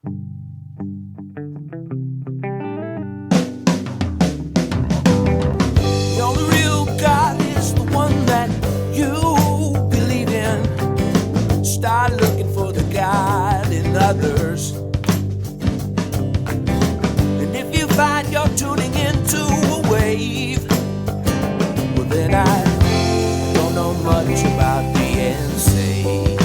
The only real God is the one that you believe in. Start looking for the God in others. And if you find you're tuning into a wave, well then I don't know much about being saved.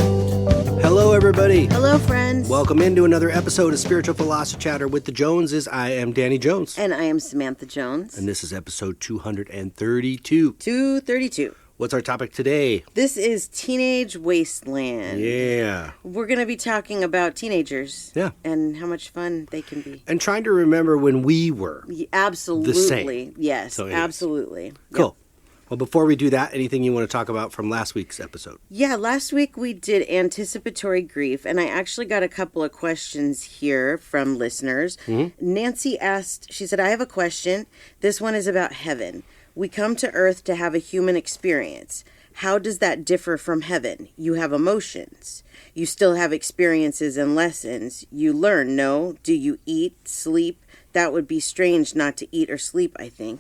Hello, everybody. Hello, friends. Welcome into another episode of Spiritual Philosophy Chatter with the Joneses. I am Danny Jones. And I am Samantha Jones. And this is episode 232. 232. What's our topic today? This is Teenage Wasteland. Yeah. We're going to be talking about teenagers. Yeah. And how much fun they can be. And trying to remember when we were. Absolutely. The same. Yes, So absolutely. Cool. Yep. Well, before we do that, anything you want to talk about from last week's episode? Yeah, last week we did anticipatory grief, and I actually got a couple of questions here from listeners. Mm-hmm. Nancy asked, she said, I have a question. This one is about heaven. We come to earth to have a human experience. How does that differ from heaven? You have emotions. You still have experiences and lessons. You learn, no? Do you eat, sleep? That would be strange not to eat or sleep, I think.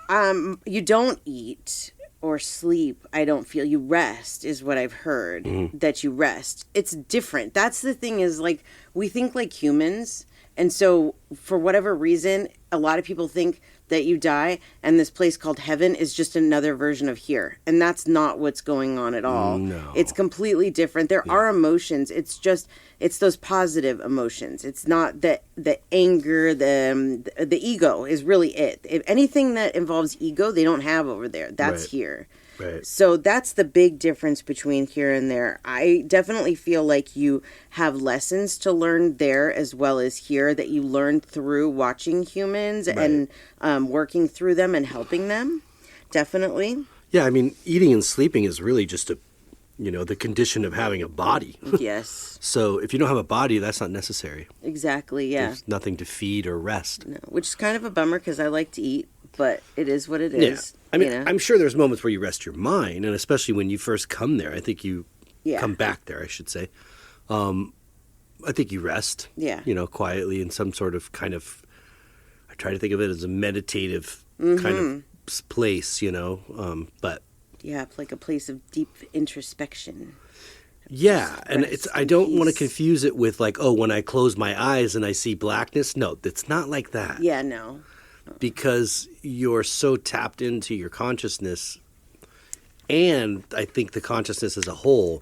You don't eat or sleep, I don't feel. You rest is what I've heard, that you rest. It's different. That's the thing is, like, we think like humans. And so for whatever reason, a lot of people think that you die and this place called heaven is just another version of here. And that's not what's going on at all. No. It's completely different. There are emotions. It's those positive emotions. It's not the anger, the ego is really it. If anything that involves ego, they don't have over there. That's Right. here. Right. So that's the big difference between here and there. I definitely feel like you have lessons to learn there as well as here that you learn through watching humans and working through them and helping them. Definitely. Yeah, I mean, eating and sleeping is really just the condition of having a body. Yes. So if you don't have a body, that's not necessary. Exactly, yeah. There's nothing to feed or rest. No, which is kind of a bummer because I like to eat, but it is what it is. Yeah. I mean, you know? I'm sure there's moments where you rest your mind, and especially when you first come there. I think you come back there, I should say. I think you rest, quietly in some sort of kind of, I try to think of it as a meditative kind of place, but. Yeah, like a place of deep introspection. Yeah, and I don't want to confuse it with like, oh, when I close my eyes and I see blackness. No, it's not like that. Yeah, no. Because you're so tapped into your consciousness, and I think the consciousness as a whole,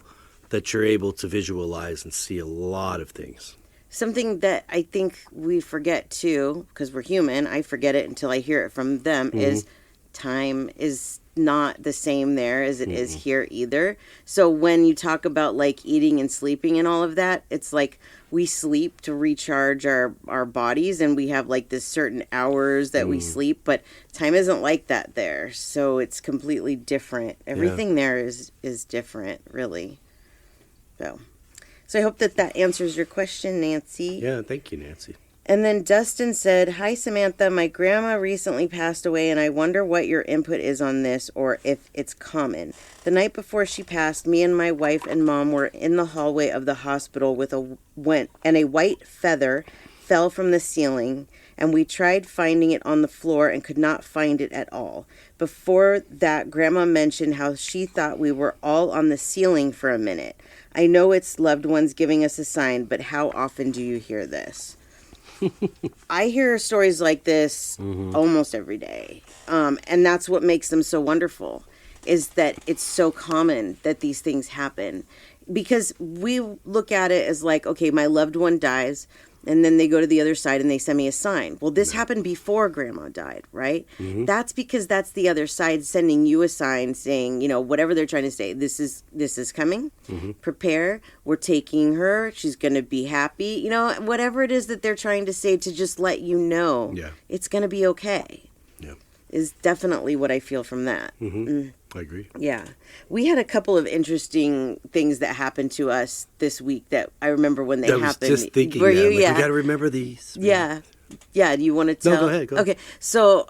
that you're able to visualize and see a lot of things. Something that I think we forget too, because we're human, I forget it until I hear it from them, is time is not the same there as it is here either. So when you talk about like eating and sleeping and all of that, it's like we sleep to recharge our bodies and we have like this certain hours that we sleep, but time isn't like that there. So it's completely different. Everything there is different, really. So I hope that answers your question, Nancy. Yeah, thank you, Nancy. And then Dustin said, hi, Samantha. My grandma recently passed away, and I wonder what your input is on this or if it's common. The night before she passed, me and my wife and mom were in the hallway of the hospital and a white feather fell from the ceiling, and we tried finding it on the floor and could not find it at all. Before that, Grandma mentioned how she thought we were all on the ceiling for a minute. I know it's loved ones giving us a sign, but how often do you hear this? I hear stories like this almost every day. And that's what makes them so wonderful, is that it's so common that these things happen. Because we look at it as like, okay, my loved one dies, and then they go to the other side and they send me a sign. Well, this happened before Grandma died, right? Mm-hmm. That's because that's the other side sending you a sign saying, whatever they're trying to say, this is coming. Mm-hmm. Prepare. We're taking her. She's going to be happy. Whatever it is that they're trying to say to just let you know it's going to be okay. Yeah. Is definitely what I feel from that. Mm-hmm. I agree. Yeah. We had a couple of interesting things that happened to us this week that I remember when they happened. I was just thinking Were that. You? Like, yeah. You got to remember these. Yeah. Yeah. Do you want to tell? No, go ahead. Okay. So,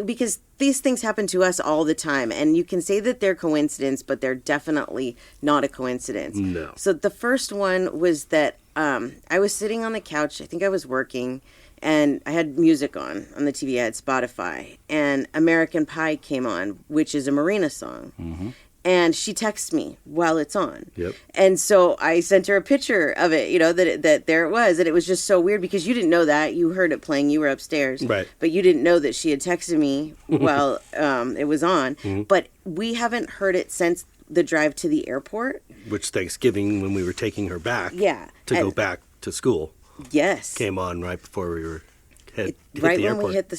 because these things happen to us all the time, and you can say that they're coincidence, but they're definitely not a coincidence. No. So the first one was that I was sitting on the couch. I think I was working, and I had music on the TV. I had Spotify, and American Pie came on, which is a Marina song. Mm-hmm. And she texts me while it's on. Yep. And so I sent her a picture of it, that there it was. And it was just so weird because you didn't know that. You heard it playing. You were upstairs. Right. But you didn't know that she had texted me while it was on. Mm-hmm. But we haven't heard it since the drive to the airport. Which Thanksgiving, when we were taking her back. Yeah. To go back to school. Yes. Came on right before we were hit right the when airport. We hit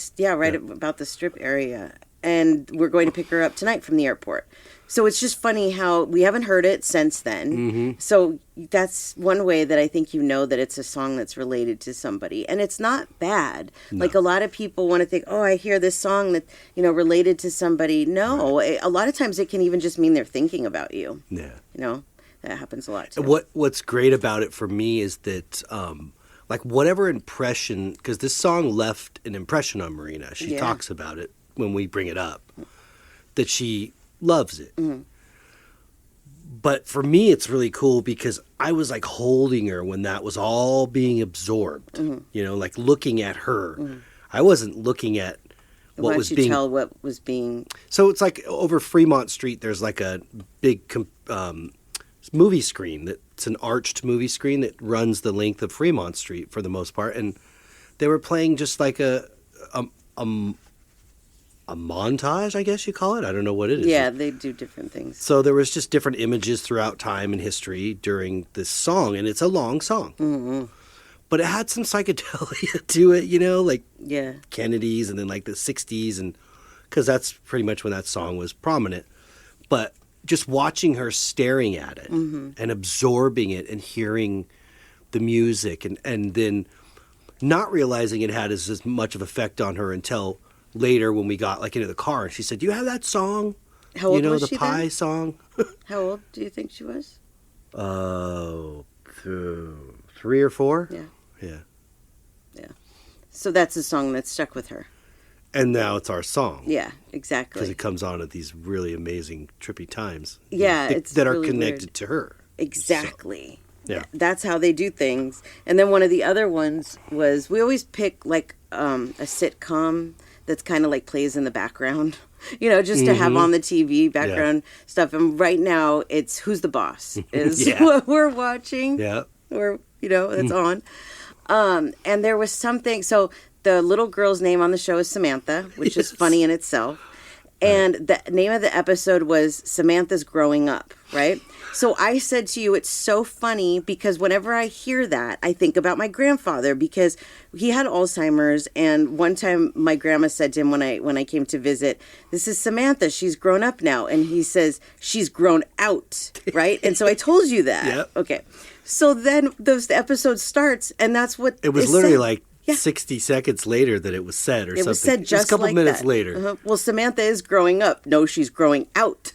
about the strip area. And we're going to pick her up tonight from the airport. So it's just funny how we haven't heard it since then. Mm-hmm. So that's one way that I think that it's a song that's related to somebody. And it's not bad. No. Like a lot of people want to think, I hear this song that, related to somebody. No, right. A lot of times it can even just mean they're thinking about you. Yeah. That happens a lot too. What's great about it for me is that, whatever impression, because this song left an impression on Marina. She talks about it when we bring it up, that she loves it. Mm-hmm. But for me, it's really cool because I was holding her when that was all being absorbed, mm-hmm. Looking at her. Mm-hmm. I wasn't looking at what was being... tell what was being... So it's over Fremont Street, there's a big movie screen. It's an arched movie screen that runs the length of Fremont Street for the most part. And they were playing just a montage, I guess you call it. I don't know what it is. Yeah, they do different things. So there was just different images throughout time and history during this song, and it's a long song. Mm-hmm. But it had some psychedelia to it, Kennedy's and then the 60s, and because that's pretty much when that song was prominent. But just watching her staring at it mm-hmm. and absorbing it and hearing the music and then not realizing it had as much of effect on her until... later when we got into the car and she said, "Do you have that song? How old was the she pie then? Song?" How old do you think she was? 3 or 4. Yeah. So that's a song that stuck with her. And now it's our song. Yeah, exactly. Because it comes on at these really amazing trippy times. Yeah, that are connected to her. Exactly. So, yeah. That's how they do things. And then one of the other ones was we always pick a sitcom that's kind of plays in the background, just to have on the TV background stuff. And right now it's Who's the Boss is what we're watching. Yeah. Or, it's on. And there was something, so the little girl's name on the show is Samantha, which is funny in itself. And the name of the episode was Samantha's Growing Up, right? So I said to you, it's so funny because whenever I hear that, I think about my grandfather because he had Alzheimer's. And one time my grandma said to him when I came to visit, "This is Samantha. She's grown up now." And he says, "She's grown out," right? And so I told you that. Yep. Okay. So then the episode starts and that's what it was literally 60 seconds later that it was said or something. It was said just a couple minutes that. later. Uh-huh. Well, Samantha is growing up. No, she's growing out.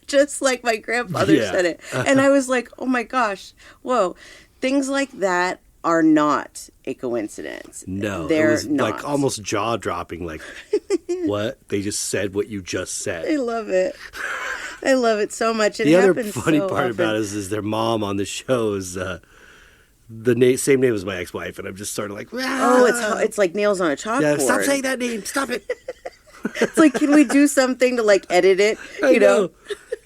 Just like my grandfather said it. And I was like, oh my gosh, whoa. Things like that are not a coincidence. No, they're it was not. Almost jaw-dropping, what? They just said what you just said. I love it. I love it so much. The other funny part about it is their mom on the show is... same name as my ex-wife, and I'm just sort of it's like nails on a chalkboard. Yeah, stop saying that name. Stop it. It's can we do something to edit it? I know.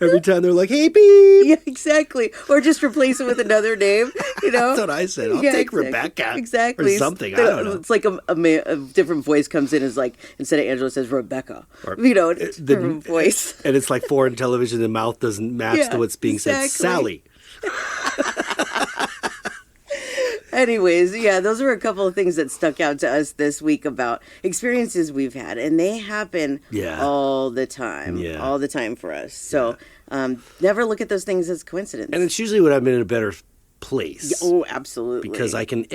Every time they're like, "Hey, beep." Yeah, exactly. Or just replace it with another name. That's what I said. I'll take exactly. Rebecca. Exactly. Or something. I don't know. It's a different voice comes in as instead of Angela says Rebecca. Or, it's different voice. And it's like foreign television. The mouth doesn't match to what's being said. Sally. Anyways, those are a couple of things that stuck out to us this week about experiences we've had, and they happen all the time, all the time for us. So never look at those things as coincidence. And it's usually when I'm in a better place. Yeah, oh, absolutely. Because I can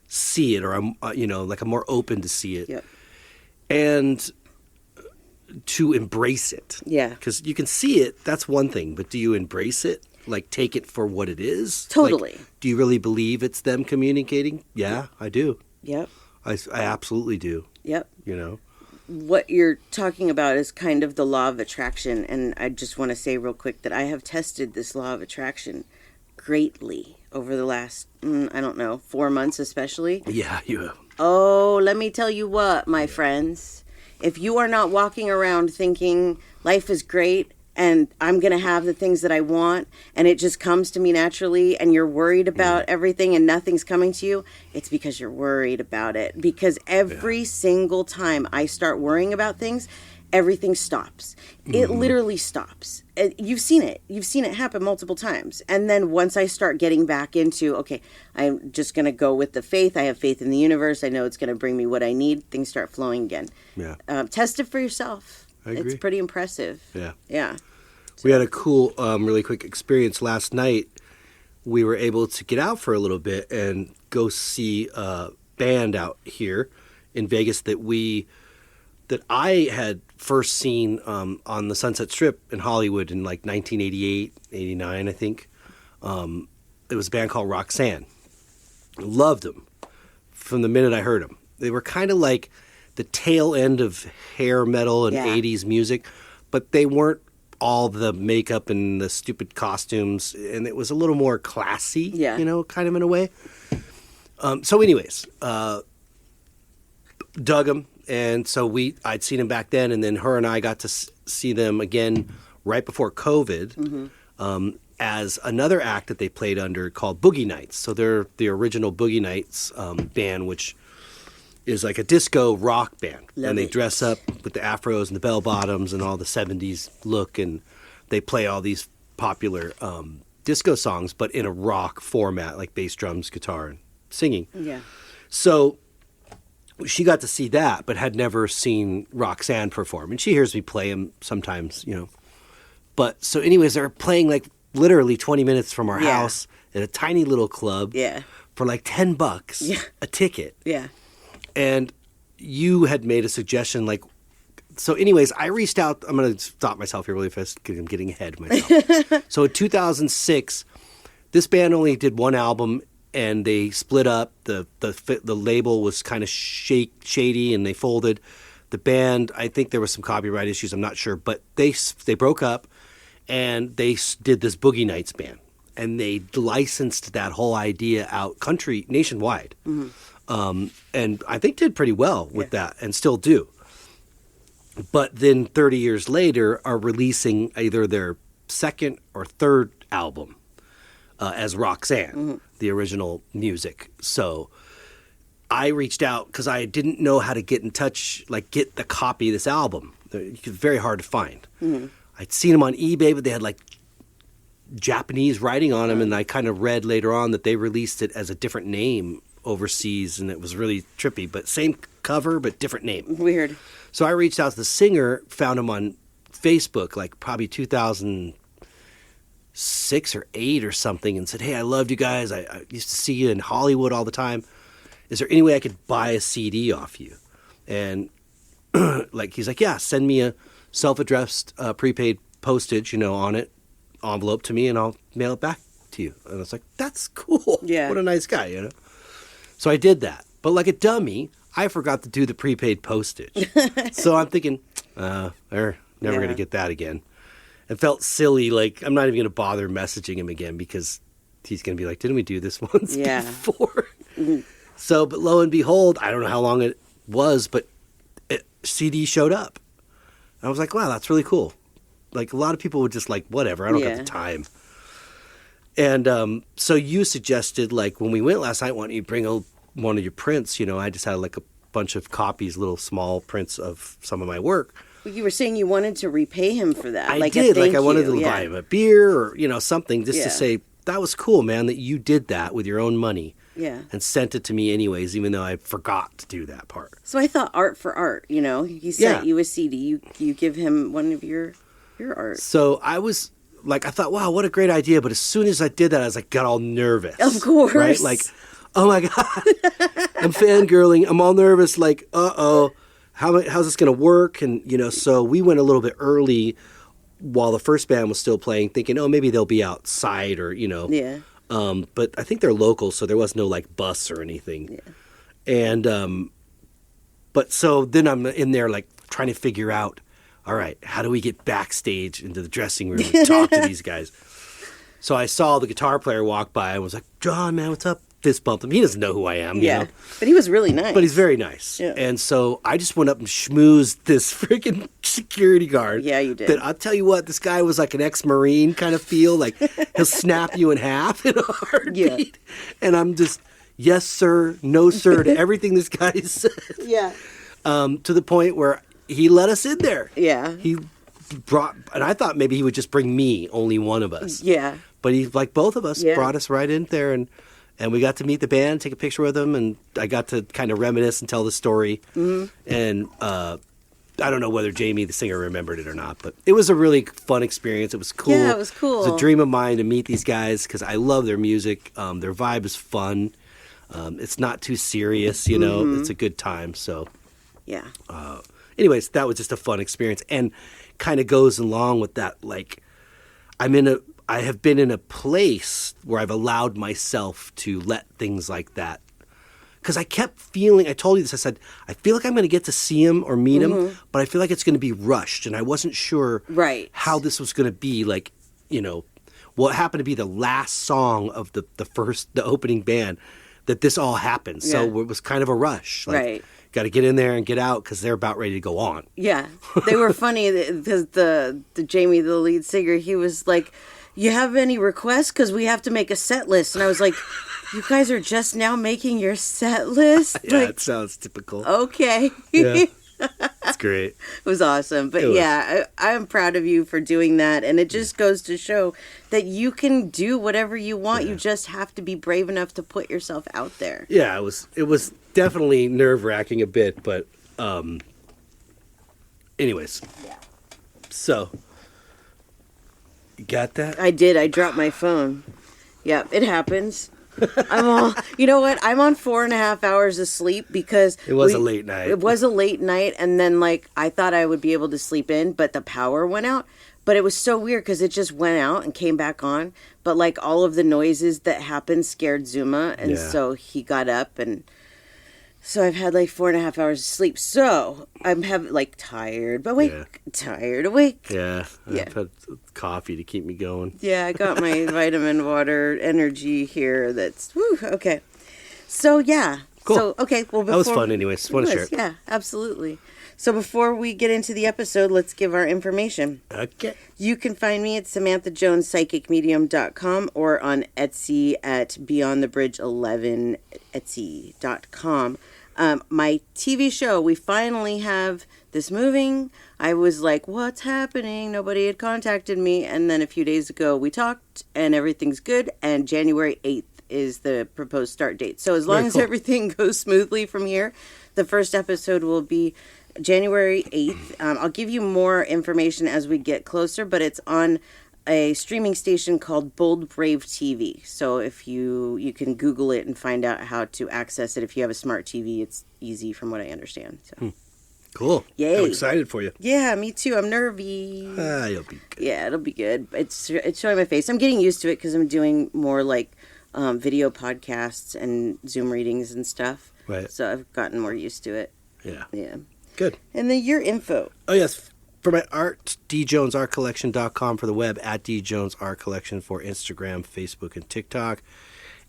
see it, or I'm I'm more open to see it, and to embrace it. Yeah, because you can see it. That's one thing, but do you embrace it? Take it for what it is? Totally. Do you really believe it's them communicating? Yeah, I do. Yep. I absolutely do. Yep. What you're talking about is kind of the law of attraction. And I just want to say real quick that I have tested this law of attraction greatly over the last, 4 months especially. Yeah, you have. Oh, let me tell you what, my friends. If you are not walking around thinking life is great and I'm going to have the things that I want and it just comes to me naturally and you're worried about everything and nothing's coming to you, it's because you're worried about it. Because every single time I start worrying about things, everything stops. It literally stops. You've seen it. You've seen it happen multiple times. And then once I start getting back into, okay, I'm just going to go with the faith. I have faith in the universe. I know it's going to bring me what I need. Things start flowing again. Yeah. Test it for yourself. I agree. It's pretty impressive. Yeah. Yeah. We had a cool, really quick experience last night. We were able to get out for a little bit and go see a band out here in Vegas that I had first seen on the Sunset Strip in Hollywood in like 1988, 89, I think. It was a band called Roxanne. Loved them from the minute I heard them. They were kind of like the tail end of hair metal and 80s music, but they weren't all the makeup and the stupid costumes, and it was a little more classy, kind of in a way. So anyways, dug them. And so I'd seen them back then, and then her and I got to see them again right before COVID as another act that they played under called Boogie Nights. So they're the original Boogie Nights band, which is like a disco rock band. And they dress up with the afros and the bell bottoms and all the 70s look, and they play all these popular disco songs, but in a rock format, like bass, drums, guitar, and singing. Yeah. So she got to see that, but had never seen Roxanne perform. And she hears me play them sometimes, But so anyways, they're playing like literally 20 minutes from our house at a tiny little club for like $10 a ticket. Yeah. And you had made a suggestion like, so anyways, I reached out. I'm going to stop myself here really fast because I'm getting ahead of myself. So in 2006, this band only did one album, and they split up. The label was kind of shady, and they folded. The band, I think there was some copyright issues. I'm not sure, but they broke up, and they did this Boogie Nights band, and they licensed that whole idea out country nationwide, and I think did pretty well with that, and still do. But then 30 years later, are releasing either their second or third album as Roxanne, the original music. So I reached out because I didn't know how to get in touch, like get the copy of this album. It's very hard to find. I'd seen them on eBay, but they had like Japanese writing on them, and I kind of read later on that they released it as a different name overseas, and it was really trippy, but same cover, but different name. Weird. So I reached out to the singer, found him on Facebook, like probably 2006 or 8 or something, and said, hey, I loved you guys. I used to see you in Hollywood all the time. Is there any way I could buy a CD off you? And he's like, yeah, send me a self-addressed prepaid postage, on it, envelope to me, and I'll mail it back to you. And I was like, that's cool. Yeah. What a nice guy, So I did that. But like a dummy, I forgot to do the prepaid postage. So I'm thinking, they're never going to get that again. It felt silly. Like, I'm not even going to bother messaging him again because he's going to be like, didn't we do this once before? So, but lo and behold, I don't know how long it was, but CD showed up. And I was like, wow, that's really cool. Like, a lot of people would just like, whatever, I don't got the time. And so you suggested, like, when we went last night, why don't you bring one of your prints? I just had like a bunch of copies, little small prints of some of my work. Well, you were saying you wanted to repay him for that. I did. Like I wanted to buy him a beer or, something just to say, that was cool, man, that you did that with your own money. Yeah. And sent it to me anyways, even though I forgot to do that part. So I thought art for art, He sent you a CD. You give him one of your art. So I was like, I thought, wow, what a great idea. But as soon as I did that, I was like, got all nervous. Of course. Right? Like, oh my God, I'm fangirling. I'm all nervous. Like, how's this going to work? And, so we went a little bit early while the first band was still playing, thinking, oh, maybe they'll be outside or, Yeah. But I think they're local, so there was no like bus or anything. Yeah. And, but so then I'm in there like trying to figure out, all right, how do we get backstage into the dressing room and talk to these guys? So I saw the guitar player walk by and was like, John, man, what's up? Fist bumped him. He doesn't know who I am. Yeah. You know? But he was really nice. But he's very nice. Yeah. And so I just went up and schmoozed this freaking security guard. Yeah, you did. That I'll tell you what, this guy was like an ex-Marine kind of feel. Like, he'll snap you in half in a heartbeat. Yeah. And I'm just, yes, sir, no, sir, to everything this guy said. Yeah. To the point where he let us in there. Yeah. He brought, and I thought maybe he would just bring me, only one of us. Yeah. But he, like both of us, brought us right in there, and we got to meet the band, take a picture with them, and I got to kind of reminisce and tell the story. Mm-hmm. And I don't know whether Jamie, the singer, remembered it or not, but it was a really fun experience. It was cool. Yeah, it was cool. It was a dream of mine to meet these guys because I love their music. Their vibe is fun. It's not too serious, you know. Mm-hmm. It's a good time. So, yeah. Anyways, that was just a fun experience, and kind of goes along with that. Like, I have been in a place where I've allowed myself to let things like that. Because I kept feeling, I told you this, I said, I feel like I'm going to get to see him or meet him, but I feel like it's going to be rushed. And I wasn't sure how this was going to be. Like, you know, what happened to be the last song of the opening band, that this all happened. So it was kind of a rush. Like, got to get in there and get out because they're about ready to go on. Yeah. They were funny because the Jamie, the lead singer, he was like, you have any requests? Because we have to make a set list. And I was like, you guys are just now making your set list? Yeah, like, it sounds typical. Okay. Yeah. It's great. It was awesome. But I'm proud of you for doing that. And it just goes to show that you can do whatever you want. You just have to be brave enough to put yourself out there. Yeah, it was definitely nerve-wracking a bit. But anyways. Yeah. So... You got that? I did. I dropped my phone. Yeah, it happens. You know what? I'm on 4.5 hours of sleep because... It was a late night. It was a late night, and then, like, I thought I would be able to sleep in, but the power went out. But it was so weird because it just went out and came back on. But, like, all of the noises that happened scared Zuma, and so he got up, and... So I've had like 4.5 hours of sleep. So I'm tired, but awake, tired, awake. Yeah. I've had coffee to keep me going. Yeah, I got my vitamin water energy here. That's okay. So yeah. Cool. So okay. Well, that was fun. Anyways, want to share it. Yeah, absolutely. So before we get into the episode, let's give our information. Okay. You can find me at SamanthaJonesPsychicMedium.com or on Etsy at BeyondTheBridge11 Etsy.com. My TV show, we finally have this moving. I was like, what's happening? Nobody had contacted me. And then a few days ago, we talked and everything's good. And January 8th is the proposed start date. So as long as everything goes smoothly from here, the first episode will be January 8th. I'll give you more information as we get closer, but it's on a streaming station called Bold Brave TV. So if you can Google it and find out how to access it. If you have a smart TV, it's easy from what I understand. So. Cool. Yay. I'm excited for you. Yeah, me too. I'm nervy. You'll be good. Yeah, it'll be good. It's showing my face. I'm getting used to it because I'm doing more like video podcasts and Zoom readings and stuff. Right. So I've gotten more used to it. Yeah. Yeah. Good. And then your info. Oh, yes. For my art, djonesartcollection.com for the web, at djonesartcollection for Instagram, Facebook, and TikTok.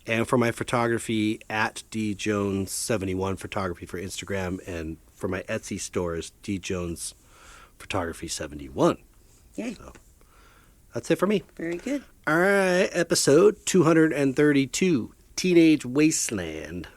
And for my photography, at djones71 photography for Instagram. And for my Etsy stores, djonesphotography71. Yay. So that's it for me. Very good. All right. Episode 232, Teenage Wasteland.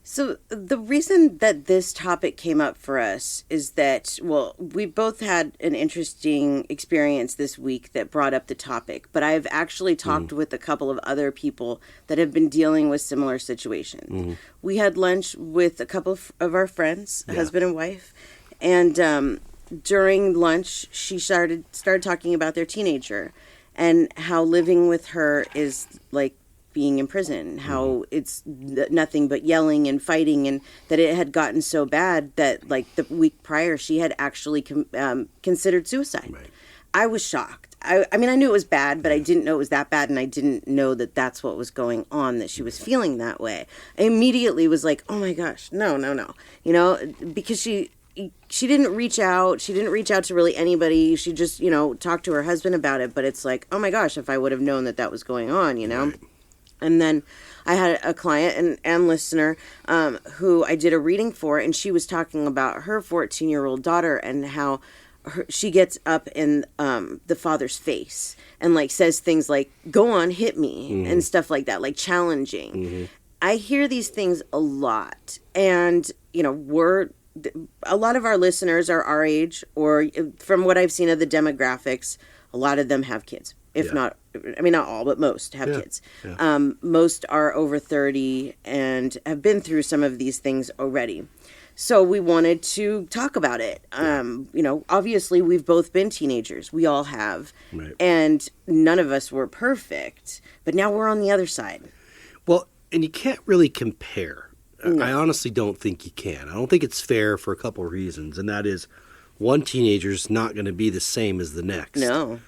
So the reason that this topic came up for us is that, well, we both had an interesting experience this week that brought up the topic, but I've actually talked with a couple of other people that have been dealing with similar situations. Mm-hmm. We had lunch with a couple of our friends, husband and wife, and during lunch, she started talking about their teenager and how living with her is like being in prison, how it's nothing but yelling and fighting, and that it had gotten so bad that like the week prior she had actually considered suicide. Right. I was shocked. I mean, I knew it was bad, but I didn't know it was that bad, and I didn't know that that's what was going on, that she was feeling that way. I immediately was like, oh my gosh, no. You know, because she didn't reach out. She didn't reach out to really anybody. She just, talked to her husband about it. But it's like, oh my gosh, if I would have known that was going on, Right. And then I had a client and listener who I did a reading for, and she was talking about her 14-year-old daughter and how she gets up in the father's face and like says things like, go on, hit me, and stuff like that, like challenging. I hear these things a lot. And, a lot of our listeners are our age, or from what I've seen of the demographics, a lot of them have kids. If not, not all, but most have kids. Yeah. Most are over 30 and have been through some of these things already. So we wanted to talk about it. Obviously we've both been teenagers. We all have. Right. And none of us were perfect. But now we're on the other side. Well, and you can't really compare. No. I honestly don't think you can. I don't think it's fair for a couple of reasons. And that is, one teenager's not going to be the same as the next. No.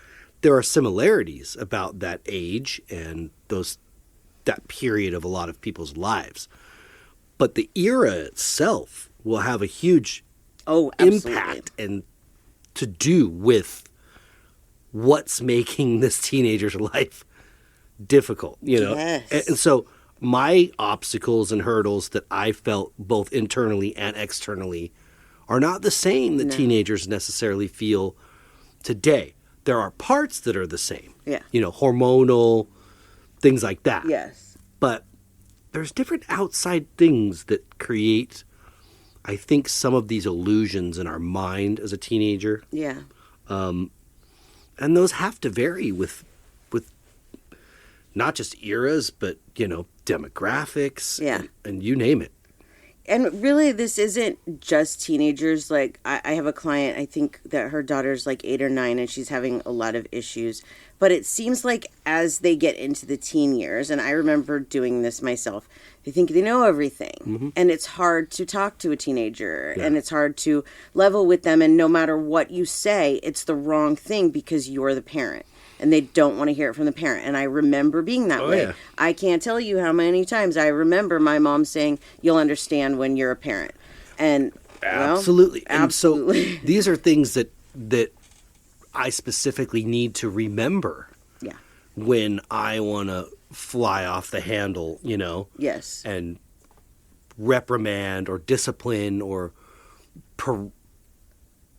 There are similarities about that age and that period of a lot of people's lives. But the era itself will have a huge impact and to do with what's making this teenager's life difficult, Yes. And so my obstacles and hurdles that I felt both internally and externally are not the same that teenagers necessarily feel today. There are parts that are the same. Yeah. Hormonal, things like that. Yes. But there's different outside things that create, I think, some of these illusions in our mind as a teenager. Yeah. And those have to vary with not just eras, but, demographics and you name it. And really, this isn't just teenagers. Like, I have a client, I think that her daughter's like 8 or 9, and she's having a lot of issues. But it seems like as they get into the teen years, and I remember doing this myself, they think they know everything. Mm-hmm. And it's hard to talk to a teenager, and it's hard to level with them. And no matter what you say, it's the wrong thing because you're the parent. And they don't want to hear it from the parent. And I remember being that way. Yeah. I can't tell you how many times I remember my mom saying, you'll understand when you're a parent. And absolutely. Well, absolutely. And so these are things that I specifically need to remember. Yeah. When I want to fly off the handle, Yes. And reprimand or discipline or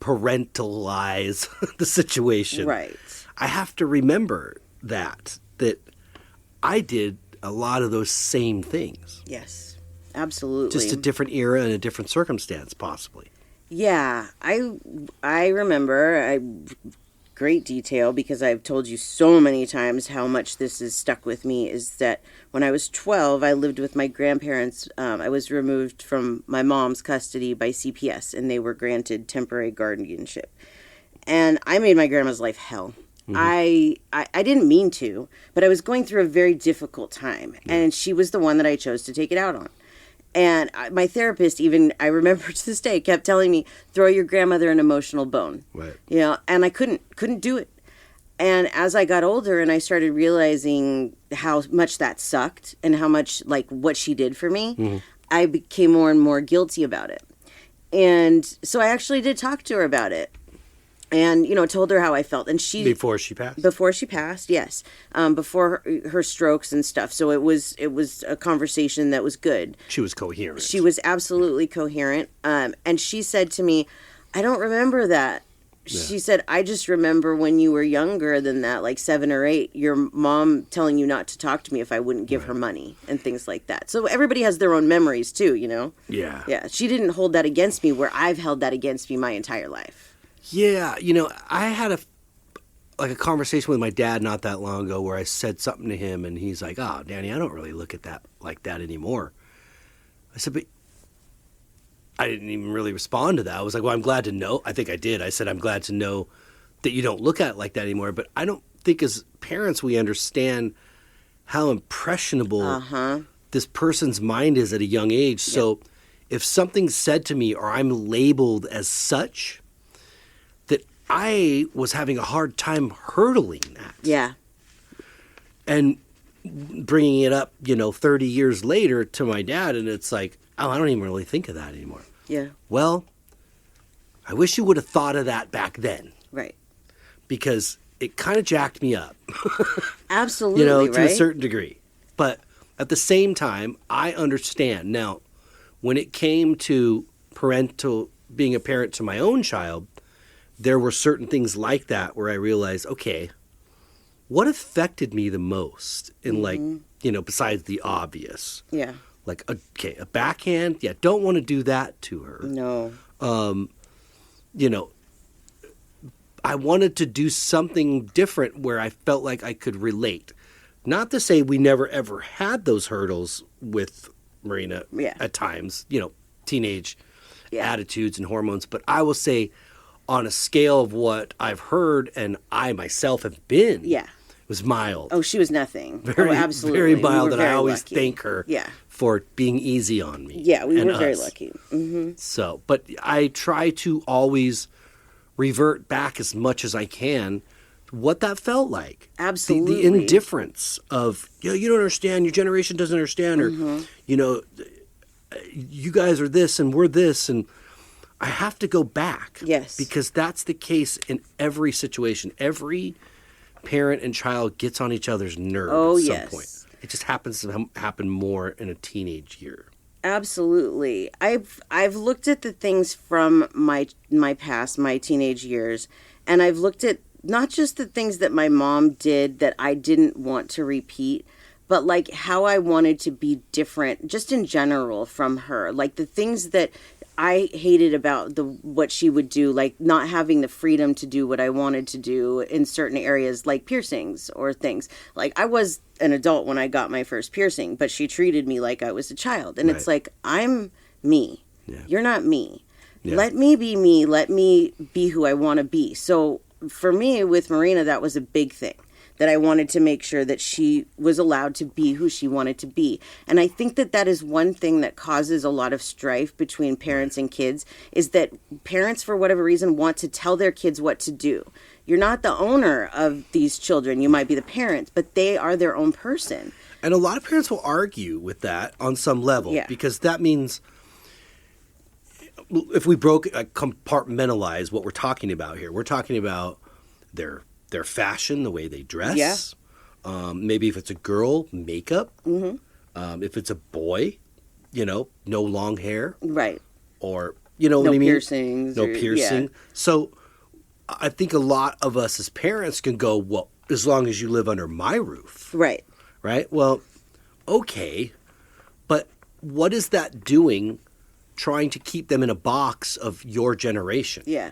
parentalize the situation. Right. I have to remember that I did a lot of those same things. Yes, absolutely. Just a different era and a different circumstance, possibly. Yeah, I remember great detail because I've told you so many times how much this has stuck with me is that when I was 12, I lived with my grandparents. I was removed from my mom's custody by CPS, and they were granted temporary guardianship. And I made my grandma's life hell. Mm-hmm. I didn't mean to, but I was going through a very difficult time, and she was the one that I chose to take it out on. And my therapist, even I remember to this day, kept telling me, "Throw your grandmother an emotional bone." Right. And I couldn't do it. And as I got older, and I started realizing how much that sucked, and how much like what she did for me, I became more and more guilty about it. And so I actually did talk to her about it. And, told her how I felt. And Before she passed? Before she passed, yes. Before her strokes and stuff. So it was a conversation that was good. She was coherent. She was absolutely coherent. And she said to me, I don't remember that. Yeah. She said, I just remember when you were younger than that, like 7 or 8, your mom telling you not to talk to me if I wouldn't give her money and things like that. So everybody has their own memories too, Yeah. Yeah. She didn't hold that against me where I've held that against me my entire life. Yeah, I had a conversation with my dad not that long ago where I said something to him, and he's like, "Oh, Danny, I don't really look at that like that anymore." I said, "But I didn't even really respond to that." I was like, "Well, I'm glad to know." I think I did. I said, "I'm glad to know that you don't look at it like that anymore." But I don't think as parents we understand how impressionable this person's mind is at a young age. Yep. So if something's said to me or I'm labeled as such, I was having a hard time hurdling that. Yeah. And bringing it up, 30 years later to my dad, and it's like, oh, I don't even really think of that anymore. Yeah. Well, I wish you would have thought of that back then. Right. Because it kind of jacked me up. Absolutely, you know, to right? a certain degree. But at the same time, I understand. Now, when it came to being a parent to my own child, there were certain things like that where I realized, okay, what affected me the most in like, you know, besides the obvious? Yeah. Like, okay, a backhand? Yeah, don't want to do that to her. No. You know, I wanted to do something different where I felt like I could relate. Not to say we never ever had those hurdles with Marina at times, you know, teenage attitudes and hormones. But I will say on a scale of what I've heard and I myself have been, it was mild. Oh, she was nothing. Very, absolutely. very mild, and I very always lucky. thank her for being easy on me. Yeah, we were us. very lucky. Mm-hmm. So, but I try to always revert back as much as I can what that felt like. Absolutely. The indifference of, you know, you don't understand, your generation doesn't understand, or, you know, you guys are this and we're this, and I have to go back. Yes. Because that's the case in every situation. Every parent and child gets on each other's nerve at some point. It just happens to happen more in a teenage year. Absolutely. I've looked at the things from my past, my teenage years, and I've looked at not just the things that my mom did that I didn't want to repeat, but like how I wanted to be different just in general from her. Like the things that I hated about what she would do, like not having the freedom to do what I wanted to do in certain areas, like piercings or things. Like I was an adult when I got my first piercing, but she treated me like I was a child. And it's like, I'm me. Yeah. You're not me. Yeah. Let me be me. Let me be who I want to be. So for me, with Marina, that was a big thing. That I wanted to make sure that she was allowed to be who she wanted to be. And I think that that is one thing that causes a lot of strife between parents and kids, is that parents, for whatever reason, want to tell their kids what to do. You're not the owner of these children. You might be the parents, but they are their own person. And a lot of parents will argue with that on some level, because that means if we compartmentalize what we're talking about here, we're talking about their fashion, the way they dress. Yeah. Maybe if it's a girl, makeup. Mm-hmm. If it's a boy, you know, no long hair. Right. Or, you know what I mean? No piercing. Yeah. So I think a lot of us as parents can go, well, as long as you live under my roof. Right. Right? Well, okay. But what is that doing trying to keep them in a box of your generation? Yeah.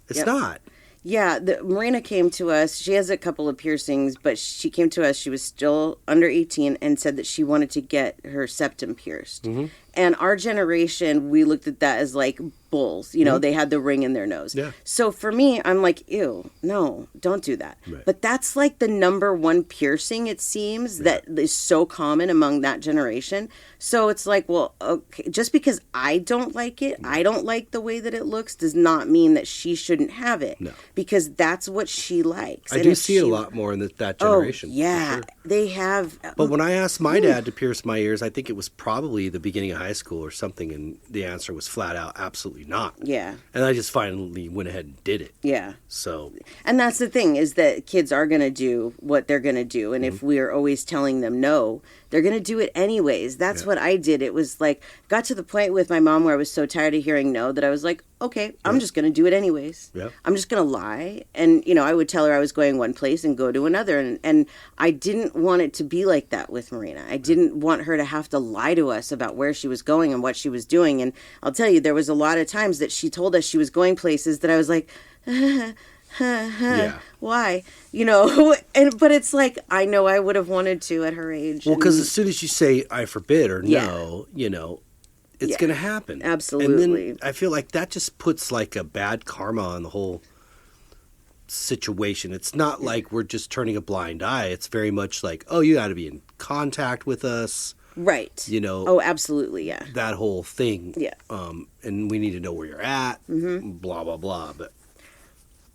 It's not. Yeah, Marina came to us. She has a couple of piercings, but she came to us. She was still under 18 and said that she wanted to get her septum pierced. Mm-hmm. And our generation, we looked at that as like bulls. You know, they had the ring in their nose. Yeah. So for me, I'm like, ew, no, don't do that. Right. But that's like the number one piercing, it seems, that is so common among that generation. So it's like, well, okay, just because I don't like it, I don't like the way that it looks, does not mean that she shouldn't have it. No. Because that's what she likes. I do see it a lot more in that generation. Oh, yeah, sure. They have. But when I asked my dad to pierce my ears, I think it was probably the beginning of high school or something, and the answer was flat out, absolutely not. Yeah. And I just finally went ahead and did it. Yeah. So. And that's the thing, is that kids are going to do what they're going to do. And if we're always telling them no, they're going to do it anyways. That's what I did. It was like, got to the point with my mom where I was so tired of hearing no that I was like, okay, I'm just going to do it anyways. Yeah. I'm just going to lie. And, you know, I would tell her I was going one place and go to another. And I didn't want it to be like that with Marina. I didn't want her to have to lie to us about where she was going and what she was doing. And I'll tell you, there was a lot of times that she told us she was going places that I was like, why? You know, but it's like, I know I would have wanted to at her age. Well, because as soon as you say I forbid or no, you know, it's going to happen. Absolutely. And then I feel like that just puts like a bad karma on the whole situation. It's not like we're just turning a blind eye. It's very much like, oh, you got to be in contact with us. Right. You know. Oh, absolutely, yeah. That whole thing. Yeah. And we need to know where you're at, blah, blah, blah. But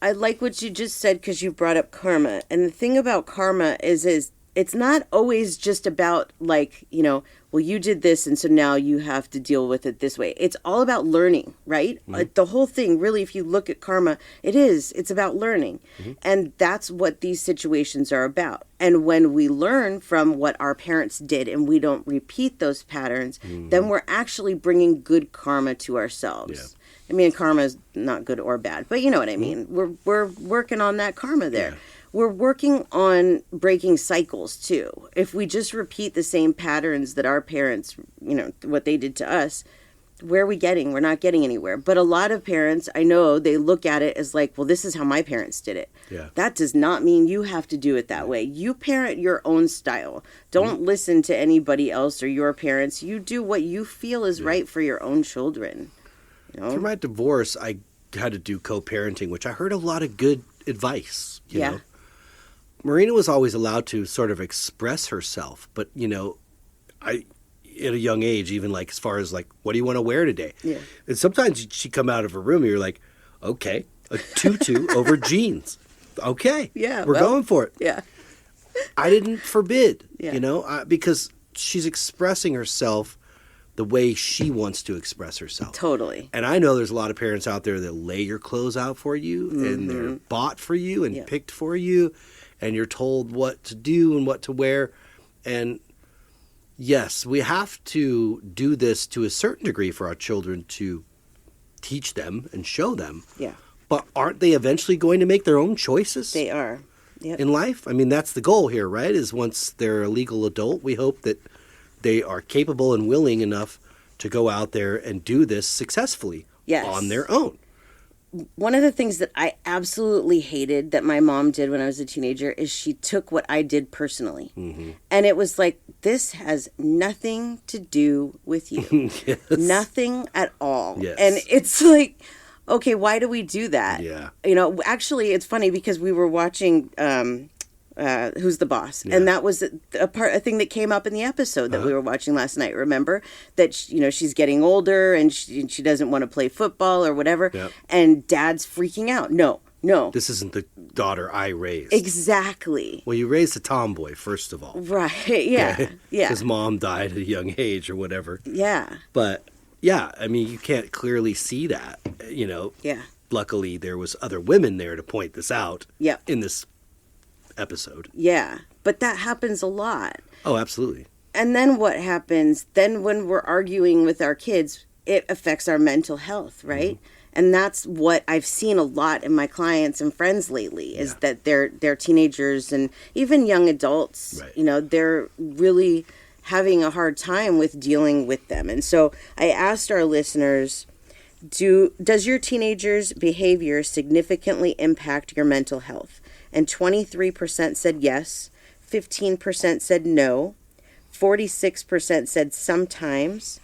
I like what you just said because you brought up karma. And the thing about karma is it's not always just about like, well, you did this and so now you have to deal with it this way. It's all about learning, right? Like the whole thing, really, if you look at karma, it's about learning. And that's what these situations are about. And when we learn from what our parents did and we don't repeat those patterns, then we're actually bringing good karma to ourselves. Yeah. I mean, karma is not good or bad, but you know what I mean? We're working on that karma there. Yeah. We're working on breaking cycles, too. If we just repeat the same patterns that our parents, what they did to us, where are we getting? We're not getting anywhere. But a lot of parents, I know, they look at it as like, well, this is how my parents did it. Yeah. That does not mean you have to do it that way. You parent your own style. Don't listen to anybody else or your parents. You do what you feel is right for your own children. Through my divorce, I had to do co-parenting, which I heard a lot of good advice, you know. Marina was always allowed to sort of express herself, but, at a young age, even like as far as like, what do you want to wear today? Yeah. And sometimes she'd come out of her room and you're like, okay, a tutu over jeans. Okay. Yeah. We're going for it. Yeah. I didn't forbid, because she's expressing herself the way she wants to express herself. Totally. And I know there's a lot of parents out there that lay your clothes out for you and they're bought for you and picked for you. And you're told what to do and what to wear. And yes, we have to do this to a certain degree for our children to teach them and show them. Yeah. But aren't they eventually going to make their own choices? They are. Yep. In life? I mean, that's the goal here, right? Is once they're a legal adult, we hope that they are capable and willing enough to go out there and do this successfely on their own. One of the things that I absolutely hated that my mom did when I was a teenager is she took what I did personally. And it was like, this has nothing to do with you. Yes. Nothing at all. Yes. And it's like, okay, why do we do that? Yeah. Actually, it's funny because we were watching Who's the Boss? Yeah. And that was a thing that came up in the episode that we were watching last night. Remember that she's getting older and she doesn't want to play football or whatever, and Dad's freaking out. No, this isn't the daughter I raised. Exactly. Well, you raised a tomboy, first of all, right? Yeah, okay? Yeah. His mom died at a young age or whatever. Yeah. But yeah, I mean, you can't clearly see that. Yeah. Luckily, there was other women there to point this out. Yeah. In this episode. Yeah, but that happens a lot. Oh, absolutely. And then what happens? Then when we're arguing with our kids, it affects our mental health, right? And that's what I've seen a lot in my clients and friends lately is that they're teenagers and even young adults, they're really having a hard time with dealing with them. And so I asked our listeners, does your teenager's behavior significantly impact your mental health? And 23% said yes, 15% said no, 46% said sometimes,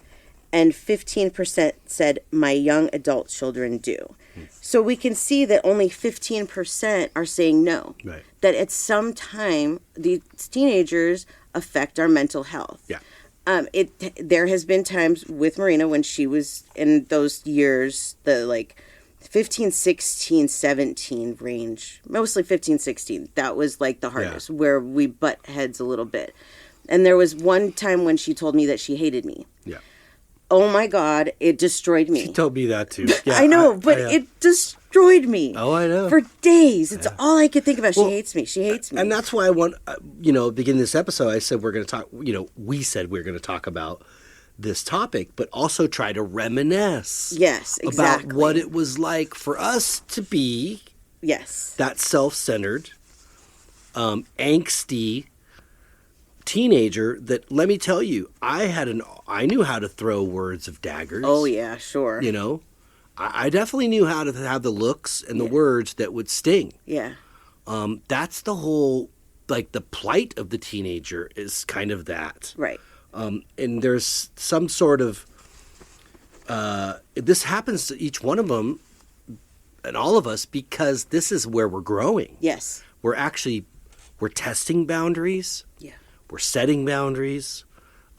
and 15% said my young adult children do. So we can see that only 15% are saying no. Right. That at some time these teenagers affect our mental health. Yeah. There has been times with Marina when she was in those years, the 15, 16, 17 range, mostly 15, 16. That was like the hardest, where we butt heads a little bit. And there was one time when she told me that she hated me. Yeah. Oh my God, it destroyed me. She told me that too. Yeah, I know, but it destroyed me. Oh, I know. For days. It's all I could think about. She hates me. She hates me. And that's why I want, beginning this episode, I said we're going to talk, we said we're going to talk about this topic, but also try to reminisce. Yes, exactly. About what it was like for us to be that self-centered, angsty teenager that, let me tell you, I knew how to throw words of daggers. Oh, yeah, sure. I definitely knew how to have the looks and the words that would sting. Yeah. That's the whole, the plight of the teenager is kind of that. Right. And there's some sort of, this happens to each one of them and all of us because this is where we're growing. Yes. We're testing boundaries. Yeah. We're setting boundaries.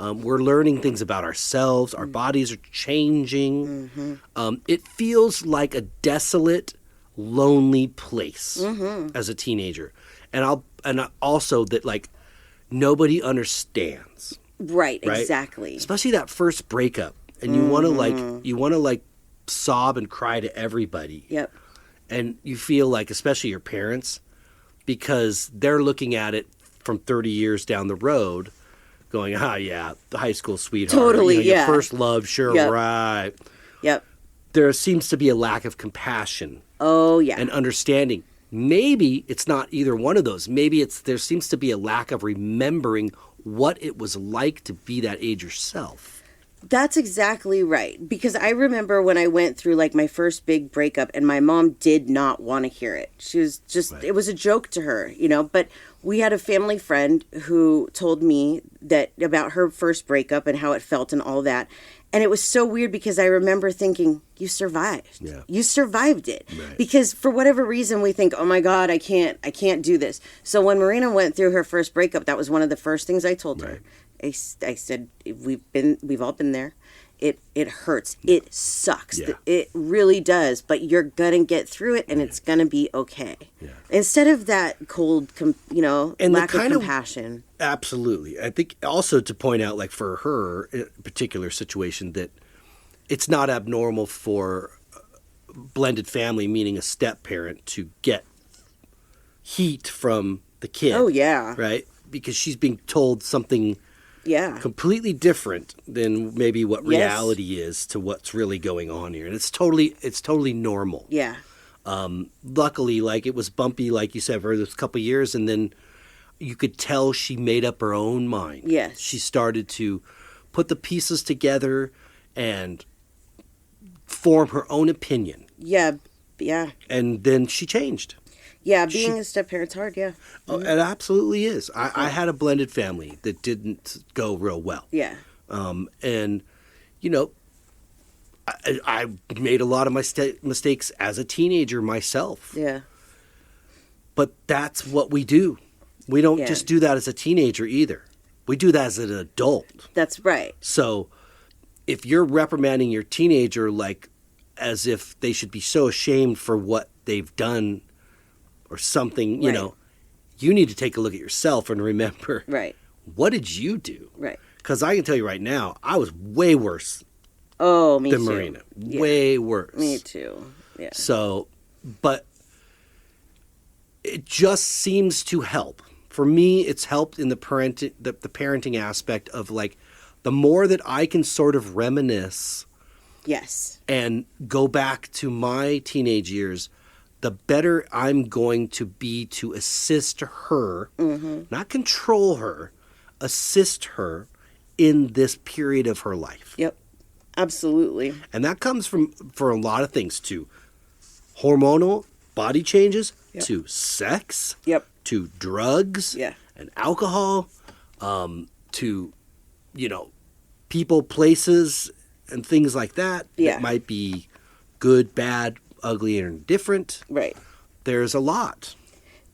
We're learning things about ourselves. Our bodies are changing. Mm-hmm. It feels like a desolate, lonely place as a teenager. And also that nobody understands. Right, exactly. Especially that first breakup. And you want to like sob and cry to everybody. Yep. And you feel like, especially your parents, because they're looking at it from 30 years down the road, going, yeah, the high school sweetheart. Totally, your first love, sure, yep. right. Yep. There seems to be a lack of compassion. Oh, yeah. And understanding. Maybe it's not either one of those. Maybe there seems to be a lack of remembering what it was like to be that age yourself. That's exactly right. Because I remember when I went through like my first big breakup and my mom did not want to hear it. She was just, It was a joke to her, but we had a family friend who told me that about her first breakup and how it felt and all that. And it was so weird because I remember thinking, you survived. Yeah. You survived it. Right. Because for whatever reason we think, oh my God, I can't do this. So when Marina went through her first breakup, that was one of the first things I told her. I said, we've all been there. It hurts. It sucks. Yeah. It really does. But you're gonna get through it, and it's gonna be okay. Yeah. Instead of that cold, and lack of compassion. Absolutely. I think also to point out, like for her in a particular situation, that it's not abnormal for a blended family, meaning a step parent, to get heat from the kid. Oh yeah. Right, because she's being told something. Yeah. Completely different than maybe what reality is to what's really going on here. And it's totally normal. Yeah. Luckily, like it was bumpy, like you said, for this couple of years, and then you could tell she made up her own mind. Yes. She started to put the pieces together and form her own opinion. Yeah. Yeah. And then she changed. Yeah, being a step-parent's hard, yeah. Oh, it absolutely is. I had a blended family that didn't go real well. Yeah. And, I made a lot of my mistakes as a teenager myself. Yeah. But that's what we do. We don't just do that as a teenager either. We do that as an adult. That's right. So if you're reprimanding your teenager like as if they should be so ashamed for what they've done or something, you need to take a look at yourself and remember, what did you do? Right. Because I can tell you right now, I was way worse than Marina. Yeah. Way worse. Me too. Yeah. So, but it just seems to help. For me, it's helped in the parenting aspect of like, the more that I can sort of reminisce and go back to my teenage years, the better I'm going to be to assist her, not control her, assist her in this period of her life. Yep, absolutely. And that comes for a lot of things, too. Hormonal body changes, to sex, to drugs and alcohol, to, people, places, and things like that. That might be good, bad, ugly, and indifferent. Right. There's a lot.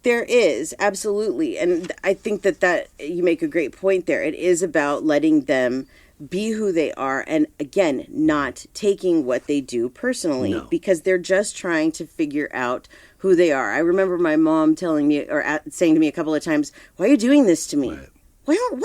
There is, absolutely. And I think that you make a great point there. It is about letting them be who they are and, again, not taking what they do personally because they're just trying to figure out who they are. I remember my mom telling me or saying to me a couple of times, "Why are you doing this to me?" Right. Well,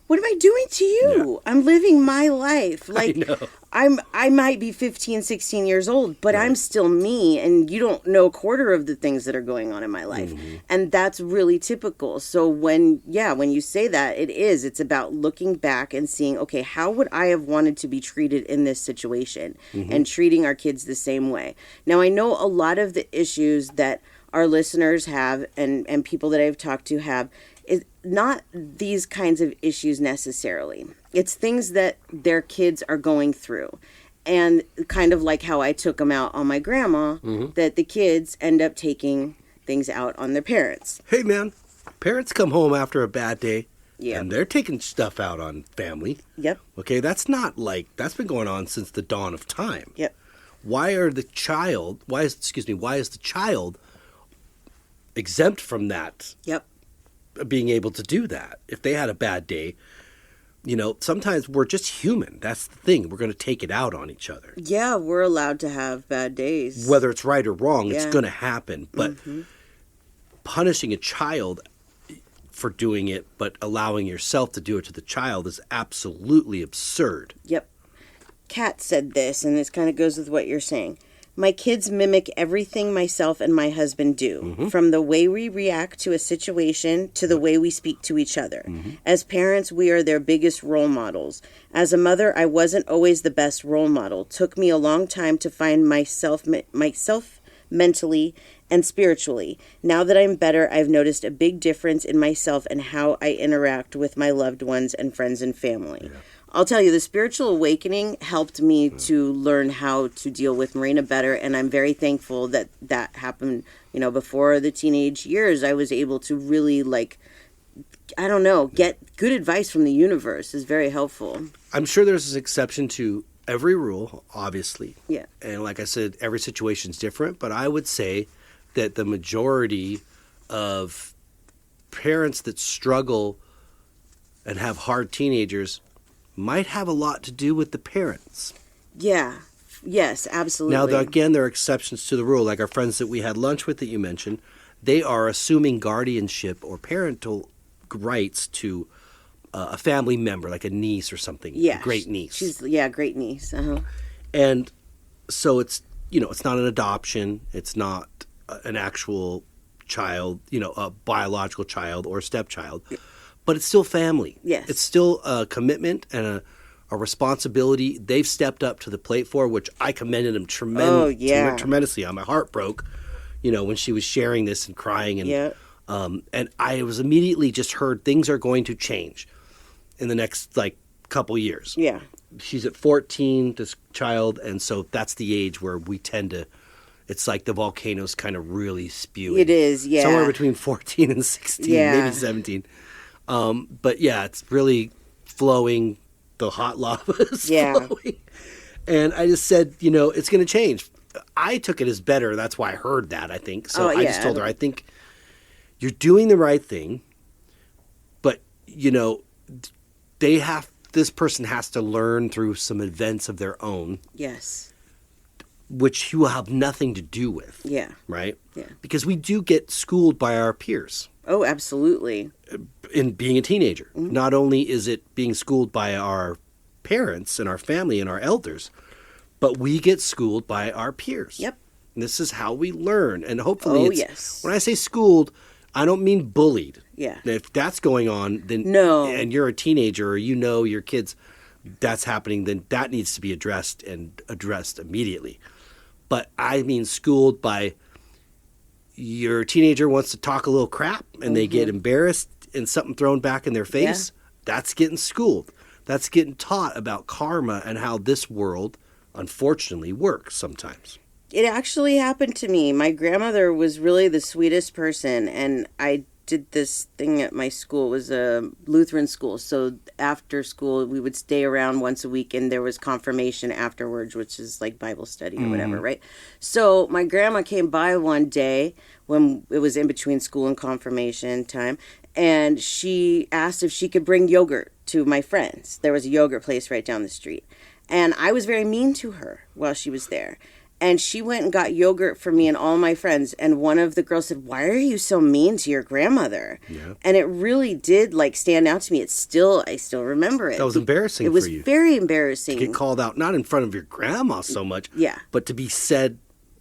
what am I doing to you? Yeah. I'm living my life. Like, I might be 15, 16 years old, but I'm still me, and you don't know a quarter of the things that are going on in my life. And that's really typical. So when you say that, it's about looking back and seeing, okay, how would I have wanted to be treated in this situation and treating our kids the same way. Now, I know a lot of the issues that our listeners have and people that I've talked to have is not these kinds of issues necessarily. It's things that their kids are going through. And kind of like how I took them out on my grandma, that the kids end up taking things out on their parents. Hey, man, parents come home after a bad day, and they're taking stuff out on family. Yep. Okay, that's been going on since the dawn of time. Yep. Why is the child exempt from that? Yep. Being able to do that. If they had a bad day, sometimes we're just human. That's the thing. We're going to take it out on each other. Yeah, we're allowed to have bad days. Whether it's right or wrong, it's going to happen. But punishing a child for doing it, but allowing yourself to do it to the child is absolutely absurd. Yep. Kat said this, and this kind of goes with what you're saying. My kids mimic everything myself and my husband do, from the way we react to a situation to the way we speak to each other. As parents, we are their biggest role models. As a mother, I wasn't always the best role model. Took me a long time to find myself mentally and spiritually. Now that I'm better, I've noticed a big difference in myself and how I interact with my loved ones and friends and family. Yeah. I'll tell you, the spiritual awakening helped me to learn how to deal with Marina better, and I'm very thankful that that happened, before the teenage years. I was able to really, get good advice from the universe is very helpful. I'm sure there's an exception to every rule, obviously. Yeah. And like I said, every situation's different, but I would say that the majority of parents that struggle and have hard teenagers might have a lot to do with the parents. Yeah. Yes, absolutely. Now, again, there are exceptions to the rule. Like our friends that we had lunch with that you mentioned, they are assuming guardianship or parental rights to a family member, like a niece or something. Yeah. A great niece. Great niece. Uh-huh. And so it's not an adoption. It's not an actual child, a biological child or a stepchild. Yeah. But it's still family. Yes. It's still a commitment and a responsibility they've stepped up to the plate for, which I commended them tremendously on. My heart broke, when she was sharing this and crying. And I was immediately just heard things are going to change in the next, couple years. Yeah. She's at 14, this child, and so that's the age where we tend to, it's like the volcano's kind of really spewing. It is, yeah. Somewhere between 14 and 16, maybe 17. But yeah, it's really flowing. The hot lava is flowing. And I just said, it's going to change. I took it as better. That's why I heard that, I think. So I just told her, I think you're doing the right thing, but, this person has to learn through some events of their own. Yes. Which you will have nothing to do with. Yeah. Right? Yeah. Because we do get schooled by our peers. Oh, absolutely. In being a teenager. Mm-hmm. Not only is it being schooled by our parents and our family and our elders, but we get schooled by our peers. Yep. And this is how we learn. And hopefully yes. When I say schooled, I don't mean bullied. Yeah. If that's going on, then no. And you're a teenager or your kids, that's happening, then that needs to be addressed immediately. But I mean schooled by your teenager wants to talk a little crap and they get embarrassed and something thrown back in their face. Yeah. That's getting schooled. That's getting taught about karma and how this world, unfortunately, works sometimes. It actually happened to me. My grandmother was really the sweetest person, and I did this thing at my school. It was a Lutheran school, so after school we would stay around once a week, and there was confirmation afterwards, which is like Bible study or whatever, right? So my grandma came by one day when it was in between school and confirmation time, and she asked if she could bring yogurt to my friends. There was a yogurt place right down the street, and I was very mean to her while she was there. And she went and got yogurt for me and all my friends. And one of the girls said, "Why are you so mean to your grandmother?" Yeah. And it really did stand out to me. I still remember it. That was embarrassing for you. It was very embarrassing. To get called out, not in front of your grandma so much, but to be said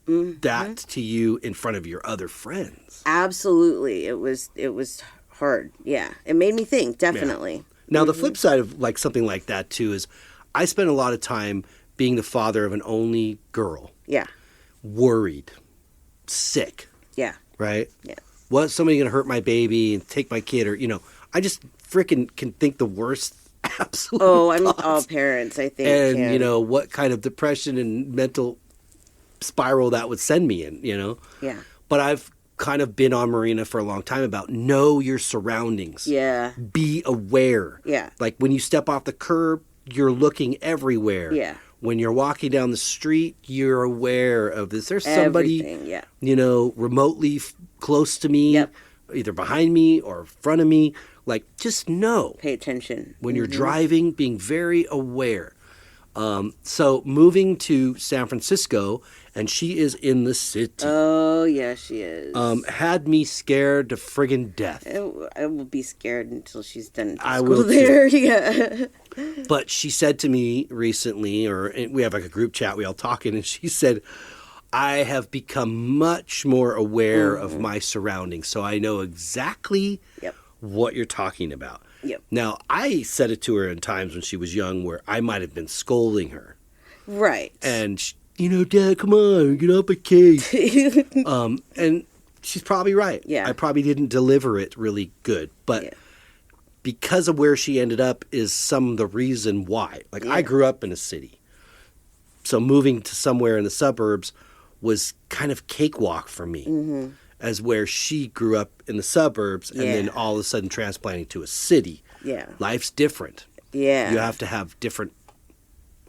that to you in front of your other friends. Absolutely. It was hard. Yeah. It made me think, definitely. Yeah. Now, the flip side of something like that, too, is I spent a lot of time being the father of an only girl. Yeah. Worried. Sick. Yeah. Right? Yeah. Was somebody going to hurt my baby and take my kid? Or, I just freaking can think the worst absolute thoughts. All parents, I think. And, what kind of depression and mental spiral that would send me in, Yeah. But I've kind of been on Marina for a long time about know your surroundings. Yeah. Be aware. Yeah. Like when you step off the curb, you're looking everywhere. Yeah. When you're walking down the street, you're aware of this. There's somebody, remotely close to me, either behind me or in front of me. Like, just know. Pay attention. When you're driving, being very aware. So moving to San Francisco, and she is in the city. Oh, yeah, she is. Had me scared to friggin' death. I will be scared until she's done I school will there. Too. Yeah. But she said to me recently, we have like a group chat, we all talking, and she said, I have become much more aware of my surroundings, so I know exactly what you're talking about. Yep. Now, I said it to her in times when she was young where I might have been scolding her. Right. And, Dad, come on, get up a case. And she's probably right. Yeah. I probably didn't deliver it really good. But because of where she ended up is some of the reason why. Like, I grew up in a city. So moving to somewhere in the suburbs was kind of cakewalk for me. As where she grew up in the suburbs and then all of a sudden transplanting to a city. Yeah. Life's different. Yeah. You have to have different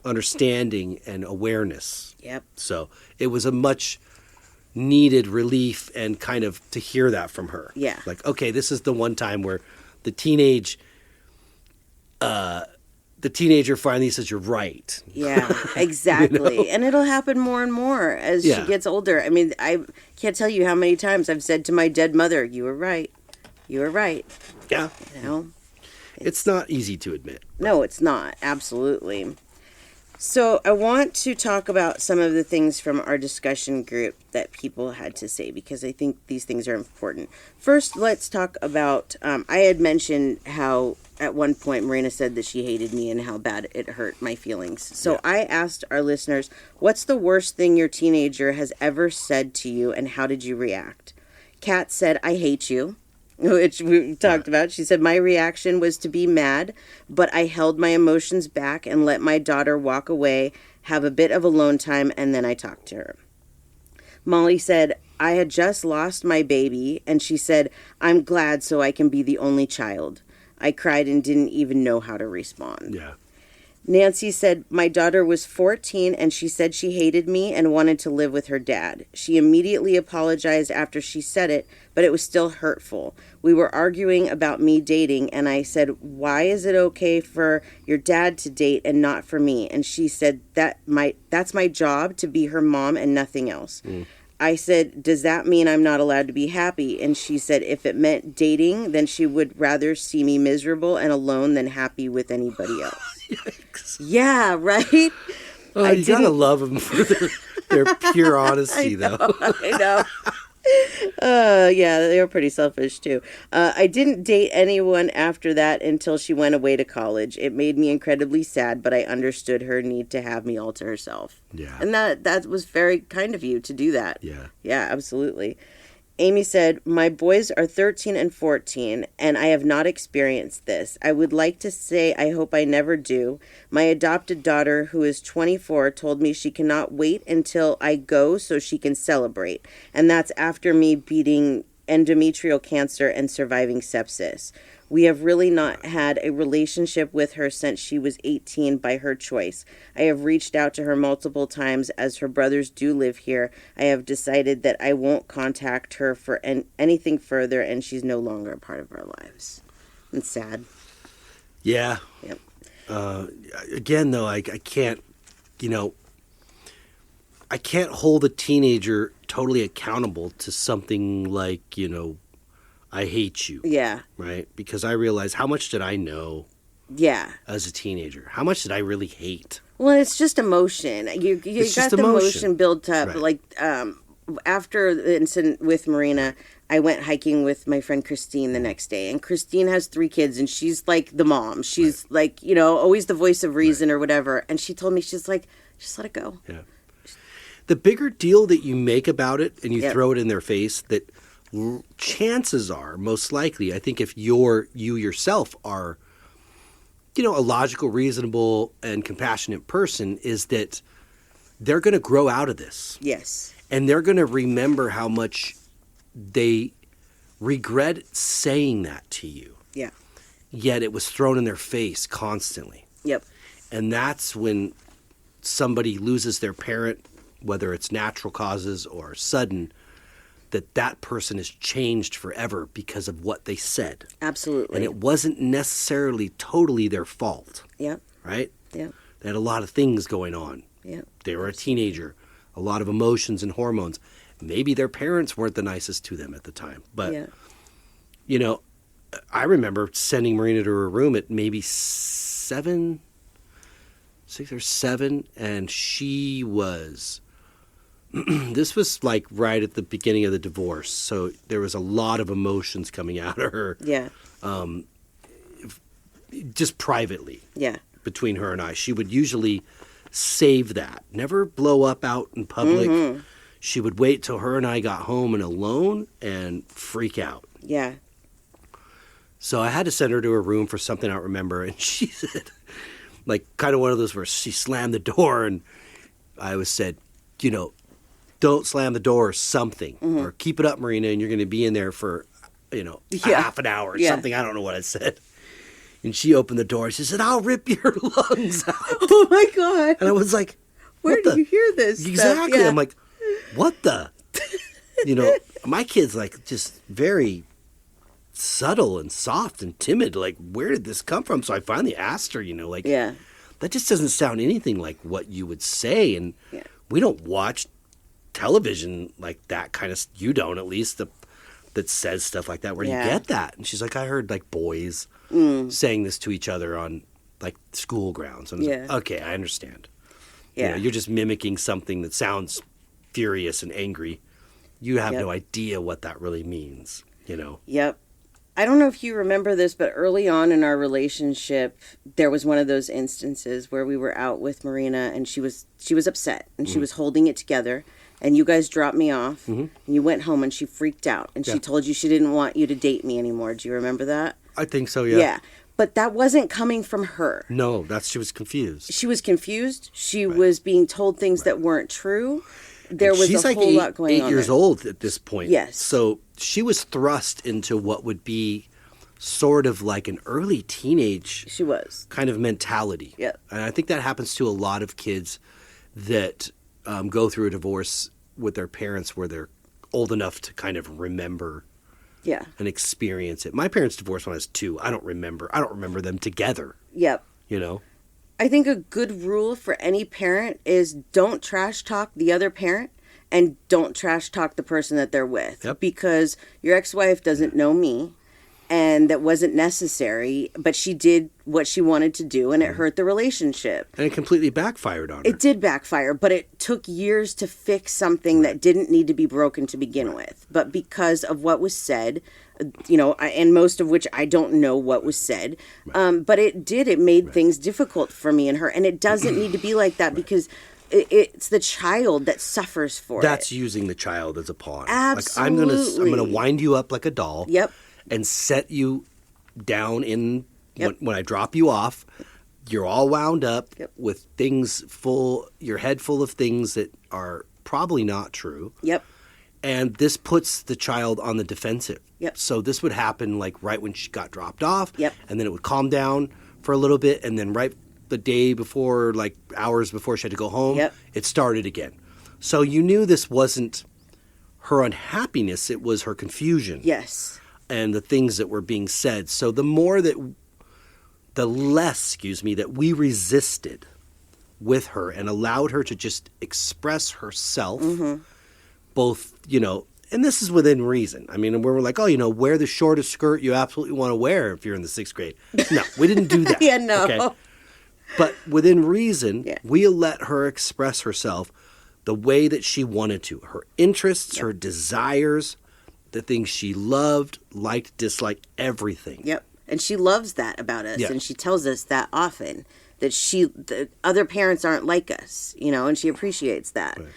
understanding and awareness. Yep. So it was a much needed relief and kind of to hear that from her. Yeah. Like, okay, this is the one time where the teenager finally says you're right. Yeah, exactly. And it'll happen more and more as she gets older. I mean, I can't tell you how many times I've said to my dead mother, you were right. You were right. Yeah. It's not easy to admit. No, it's not. Absolutely. So I want to talk about some of the things from our discussion group that people had to say, because I think these things are important. First, let's talk about, I had mentioned how at one point Marina said that she hated me and how bad it hurt my feelings. So I asked our listeners, what's the worst thing your teenager has ever said to you and how did you react? Kat said, I hate you. Which we talked about. She said, my reaction was to be mad, but I held my emotions back and let my daughter walk away, have a bit of alone time, and then I talked to her. Molly said, I had just lost my baby, and she said, I'm glad so I can be the only child. I cried and didn't even know how to respond. Yeah. Nancy said, my daughter was 14 and she said she hated me and wanted to live with her dad. She immediately apologized after she said it, but it was still hurtful. We were arguing about me dating and I said, why is it okay for your dad to date and not for me? And she said, that's my job to be her mom and nothing else. I said, does that mean I'm not allowed to be happy? And she said, if it meant dating, then she would rather see me miserable and alone than happy with anybody else. Yikes. Yeah, right? You gotta love them for their pure honesty, though. I know. Yeah, they were pretty selfish, too. I didn't date anyone after that until she went away to college. It made me incredibly sad, but I understood her need to have me all to herself. Yeah. And that was very kind of you to do that. Yeah. Yeah, absolutely. Amy said, my boys are 13 and 14, and I have not experienced this. I would like to say I hope I never do. My adopted daughter, who is 24, told me she cannot wait until I go so she can celebrate. And that's after me beating endometrial cancer and surviving sepsis. We have really not had a relationship with her since she was 18 by her choice. I have reached out to her multiple times as her brothers do live here. I have decided that I won't contact her for anything further, and she's no longer a part of our lives. It's sad. Yeah. Yep. Again, though, I can't, I can't hold a teenager totally accountable to something like, I hate you. Yeah. Right? Because I realize how much did I know as a teenager? How much did I really hate? Well, it's just emotion. You got the emotion built up. Right. Like, after the incident with Marina, I went hiking with my friend Christine the next day. And Christine has 3 kids, and she's like the mom. She's like, always the voice of reason or whatever. And she told me, she's like, just let it go. Yeah. The bigger deal that you make about it and you throw it in their face, that chances are, most likely, I think if you yourself are, a logical, reasonable, and compassionate person, is that they're going to grow out of this. Yes. And they're going to remember how much they regret saying that to you. Yeah. Yet it was thrown in their face constantly. Yep. And that's when somebody loses their parent, whether it's natural causes or sudden, that person is changed forever because of what they said. Absolutely. And it wasn't necessarily totally their fault. Yep. Right? Yep. They had a lot of things going on. Yeah. They were a teenager, a lot of emotions and hormones. Maybe their parents weren't the nicest to them at the time. But, you know, I remember sending Marina to her room at maybe 6 or 7, and she was... this was like right at the beginning of the divorce, so there was a lot of emotions coming out of her. Yeah. Just privately. Yeah. Between her and I. She would usually save that. Never blow up out in public. Mm-hmm. She would wait till her and I got home and alone and freak out. Yeah. So I had to send her to her room for something I don't remember. And she said, like, kind of one of those where she slammed the door. And I was said, you know, don't slam the door or something. Mm-hmm. Or keep it up, Marina, and you're going to be in there for, you know, half an hour or something. I don't know what I said. And she opened the door. She said, I'll rip your lungs out. Oh, my God. And I was like, where did you hear this? Exactly. Yeah. I'm like, what the? You know, my kid's like just very subtle and soft and timid. Like, where did this come from? So I finally asked her, you know, like, that just doesn't sound anything like what you would say. And we don't watch television like that kind of, you don't at least, that says stuff like that where you get that. And she's like, I heard like boys saying this to each other on like school grounds. And I was like, okay, I understand. Yeah. You know, you're just mimicking something that sounds furious and angry. You have no idea what that really means, you know? Yep. I don't know if you remember this, but early on in our relationship, there was one of those instances where we were out with Marina and she was upset and she was holding it together. And you guys dropped me off, and you went home, and she freaked out, and she told you she didn't want you to date me anymore. Do you remember that? I think so, yeah. Yeah, but that wasn't coming from her. No, she was confused. She was confused. She was being told things that weren't true. There was a whole lot going on. She's like 8 years old at this point. Yes. So she was thrust into what would be sort of like an early teenage kind of mentality. Yeah. And I think that happens to a lot of kids that go through a divorce with their parents where they're old enough to kind of remember and experience it. My parents divorced when I was 2. I don't remember them together. Yep. You know? I think a good rule for any parent is don't trash talk the other parent and don't trash talk the person that they're with. Yep. Because your ex-wife doesn't know me. And that wasn't necessary, but she did what she wanted to do, and it hurt the relationship. And it completely backfired on her. It did backfire, but it took years to fix something that didn't need to be broken to begin with. But because of what was said, you know, and most of which I don't know what was said, but it made things difficult for me and her. And it doesn't need to be like that because it's the child that suffers for it. That's using the child as a pawn. Absolutely. Like, I'm gonna wind you up like a doll. Yep. And set you down in when I drop you off, you're all wound up with things your head full of things that are probably not true. Yep. And this puts the child on the defensive. Yep. So this would happen like right when she got dropped off. Yep. And then it would calm down for a little bit. And then right the day before, like hours before she had to go home, it started again. So you knew this wasn't her unhappiness, it was her confusion. Yes. And the things that were being said. So the less that we resisted with her and allowed her to just express herself, both, you know, and this is within reason. I mean, we're like, oh, you know, wear the shortest skirt you absolutely want to wear if you're in the 6th grade. No, we didn't do that. No. Okay? But within reason, we let her express herself the way that she wanted to. Her interests, her desires, the things she loved, liked, disliked, everything. Yep. And she loves that about us. And she tells us that often, that the other parents aren't like us, you know, and she appreciates that. Right.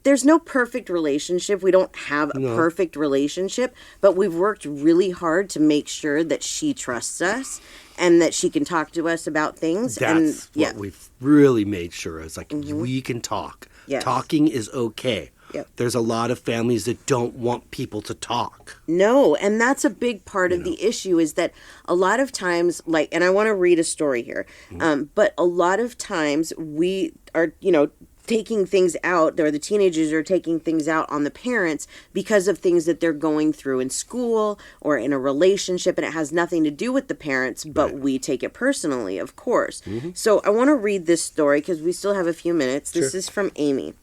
There's no perfect relationship. We don't have a perfect relationship, but we've worked really hard to make sure that she trusts us and that she can talk to us about things. That's what we've really made sure. It's like, we can talk. Yes. Talking is okay. Yep. There's a lot of families that don't want people to talk. No, and that's a big part of the issue is that a lot of times, and I want to read a story here, but a lot of times we are, taking things out, or the teenagers are taking things out on the parents because of things that they're going through in school or in a relationship, and it has nothing to do with the parents, but we take it personally, of course. So I want to read this story because we still have a few minutes. This is from Amy.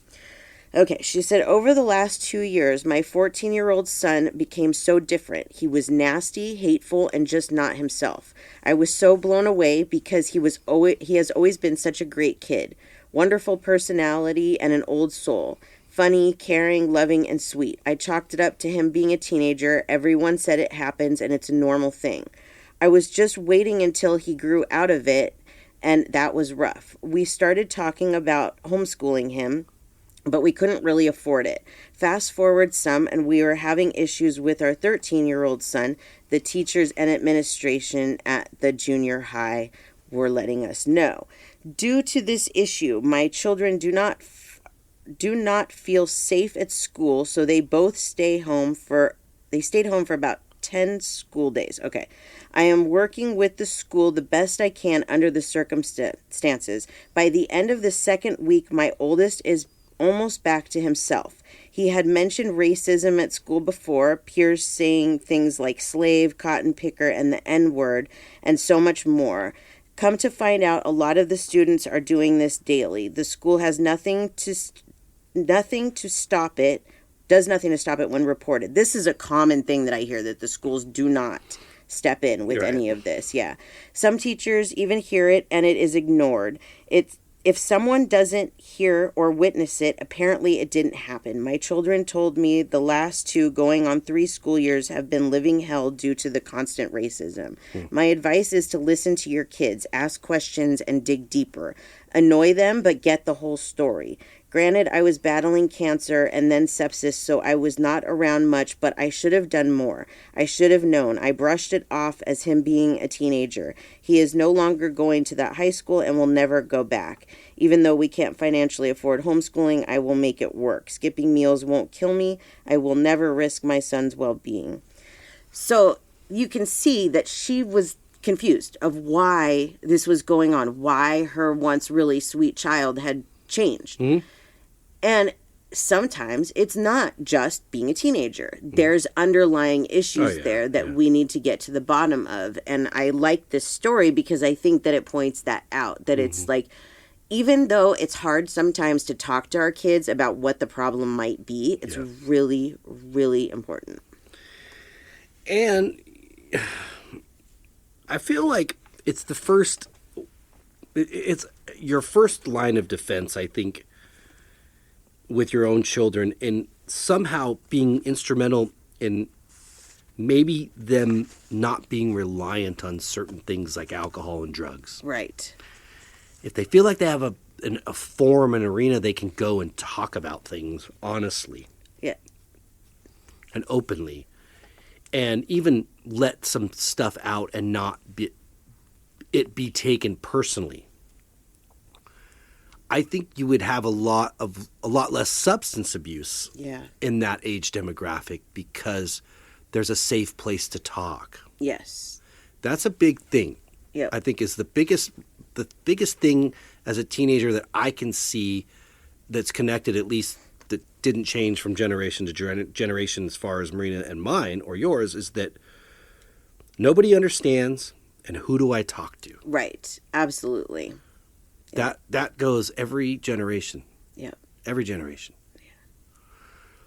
Okay, she said, over the last 2 years, my 14-year-old son became so different. He was nasty, hateful, and just not himself. I was so blown away because he has always been such a great kid. Wonderful personality and an old soul. Funny, caring, loving, and sweet. I chalked it up to him being a teenager. Everyone said it happens and it's a normal thing. I was just waiting until he grew out of it, and that was rough. We started talking about homeschooling him, but we couldn't really afford it. Fast forward some, and we were having issues with our 13-year-old son. The teachers and administration at the junior high were letting us know. Due to this issue, my children do not feel safe at school, so they both stayed home for about 10 school days. Okay. I am working with the school the best I can under the circumstances. By the end of the second week, my oldest is almost back to himself. He had mentioned racism at school before, peers saying things like slave, cotton picker, and the N-word, and so much more. Come to find out, a lot of the students are doing this daily. The school has does nothing to stop it when reported. This is a common thing that I hear, that the schools do not step in with any of this. Yeah. Some teachers even hear it and it is ignored. If someone doesn't hear or witness it, apparently it didn't happen. My children told me the last 2 going on 3 school years have been living hell due to the constant racism. My advice is to listen to your kids, ask questions, and dig deeper. Annoy them, but get the whole story. Granted, I was battling cancer and then sepsis, so I was not around much, but I should have done more. I should have known. I brushed it off as him being a teenager. He is no longer going to that high school and will never go back. Even though we can't financially afford homeschooling, I will make it work. Skipping meals won't kill me. I will never risk my son's well-being. So you can see that she was confused of why this was going on, why her once really sweet child had changed. And sometimes it's not just being a teenager. There's underlying issues there that we need to get to the bottom of. And I like this story because I think that it points that out, that it's like, even though it's hard sometimes to talk to our kids about what the problem might be, it's really, really important. And I feel like it's your first line of defense, I think, with your own children, in somehow being instrumental in maybe them not being reliant on certain things like alcohol and drugs. Right. If they feel like they have a forum, an arena, they can go and talk about things honestly. Yeah. And openly. And even let some stuff out and not be taken personally. I think you would have a lot less substance abuse in that age demographic because there's a safe place to talk. Yes. That's a big thing. Yeah. I think is the biggest thing as a teenager that I can see that's connected, at least that didn't change from generation to generation as far as Marina and mine or yours, is that nobody understands, and who do I talk to? Right. Absolutely. That goes every generation. Yeah. Every generation. Yeah.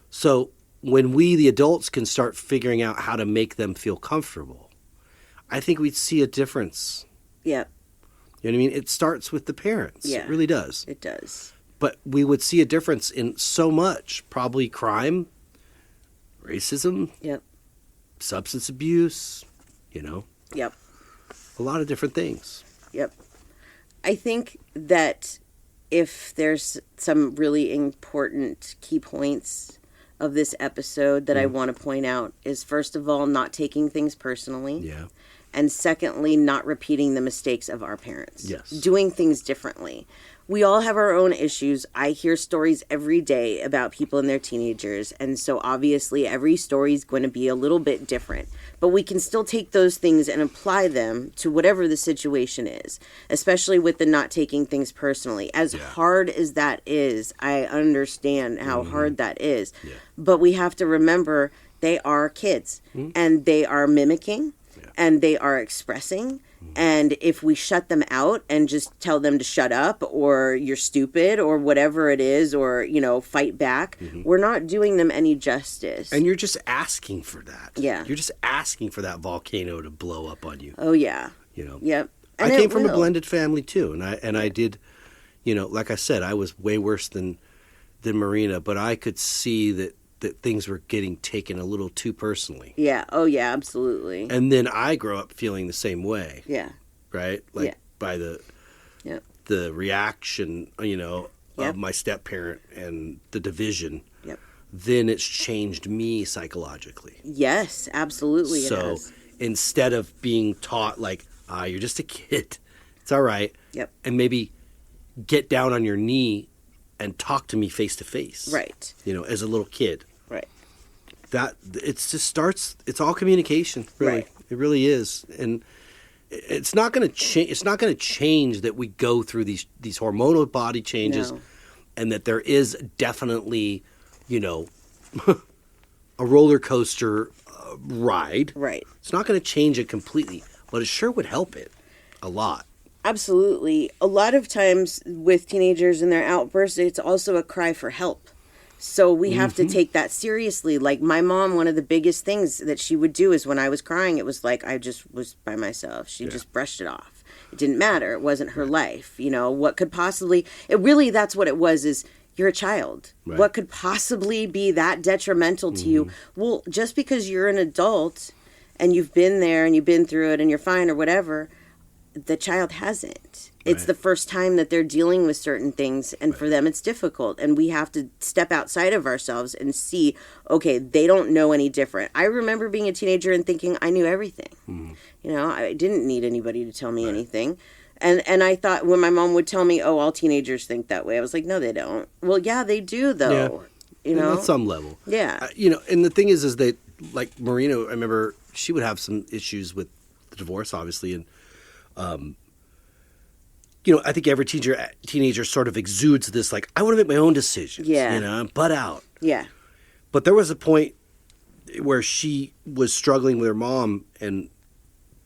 So when we, the adults, can start figuring out how to make them feel comfortable, I think we'd see a difference. Yeah. You know what I mean? It starts with the parents. Yeah. It really does. It does. But we would see a difference in so much. Probably crime, racism, substance abuse, Yep. A lot of different things. Yep. I think that if there's some really important key points of this episode that I want to point out is, first of all, not taking things personally. Yeah. And secondly, not repeating the mistakes of our parents. Yes. Doing things differently. we all have our own issues. I hear stories every day about people and their teenagers. And so obviously every story is going to be a little bit different. But we can still take those things and apply them to whatever the situation is, especially with the not taking things personally. As hard as that is, I understand how hard that is. Yeah. But we have to remember they are kids and they are mimicking and they are expressing. And if we shut them out and just tell them to shut up or you're stupid or whatever it is or, fight back, we're not doing them any justice. And you're just asking for that. Yeah. You're just asking for that volcano to blow up on you. Oh, yeah. Yep. And I came from a blended family, too. And I did, like I said, I was way worse than Marina, but I could see that things were getting taken a little too personally. Yeah. Oh, yeah, absolutely. And then I grew up feeling the same way. Yeah. Right? By the reaction, of my step-parent and the division. Yep. Then it's changed me psychologically. Yes, absolutely. So instead of being taught you're just a kid, it's all right. Yep. And maybe get down on your knee and talk to me face to face. Right. As a little kid. Right. That it's all communication, really. Right. It really is. And it's not going to change. It's not going to change that we go through these hormonal body changes, and that there is definitely, a roller coaster ride. Right. It's not going to change it completely, but it sure would help it a lot. Absolutely. A lot of times with teenagers and their outbursts, it's also a cry for help. So we have to take that seriously. Like my mom, one of the biggest things that she would do is when I was crying, it was like I just was by myself. She just brushed it off. It didn't matter. It wasn't her life. What could possibly... that's what it was, is you're a child. Right. What could possibly be that detrimental to you? Well, just because you're an adult and you've been there and you've been through it and you're fine or whatever, the child hasn't. It's the first time that they're dealing with certain things, and for them it's difficult. And we have to step outside of ourselves and see, okay, they don't know any different. I remember being a teenager and thinking I knew everything. I didn't need anybody to tell me anything. And I thought when my mom would tell me, oh, all teenagers think that way, I was like, no, they don't. Well, yeah, they do, though. Yeah. At some level. Yeah. And the thing is that, like Marina, I remember she would have some issues with the divorce, obviously, and I think every teenager sort of exudes this, I want to make my own decisions. Yeah. Butt out. Yeah. But there was a point where she was struggling with her mom and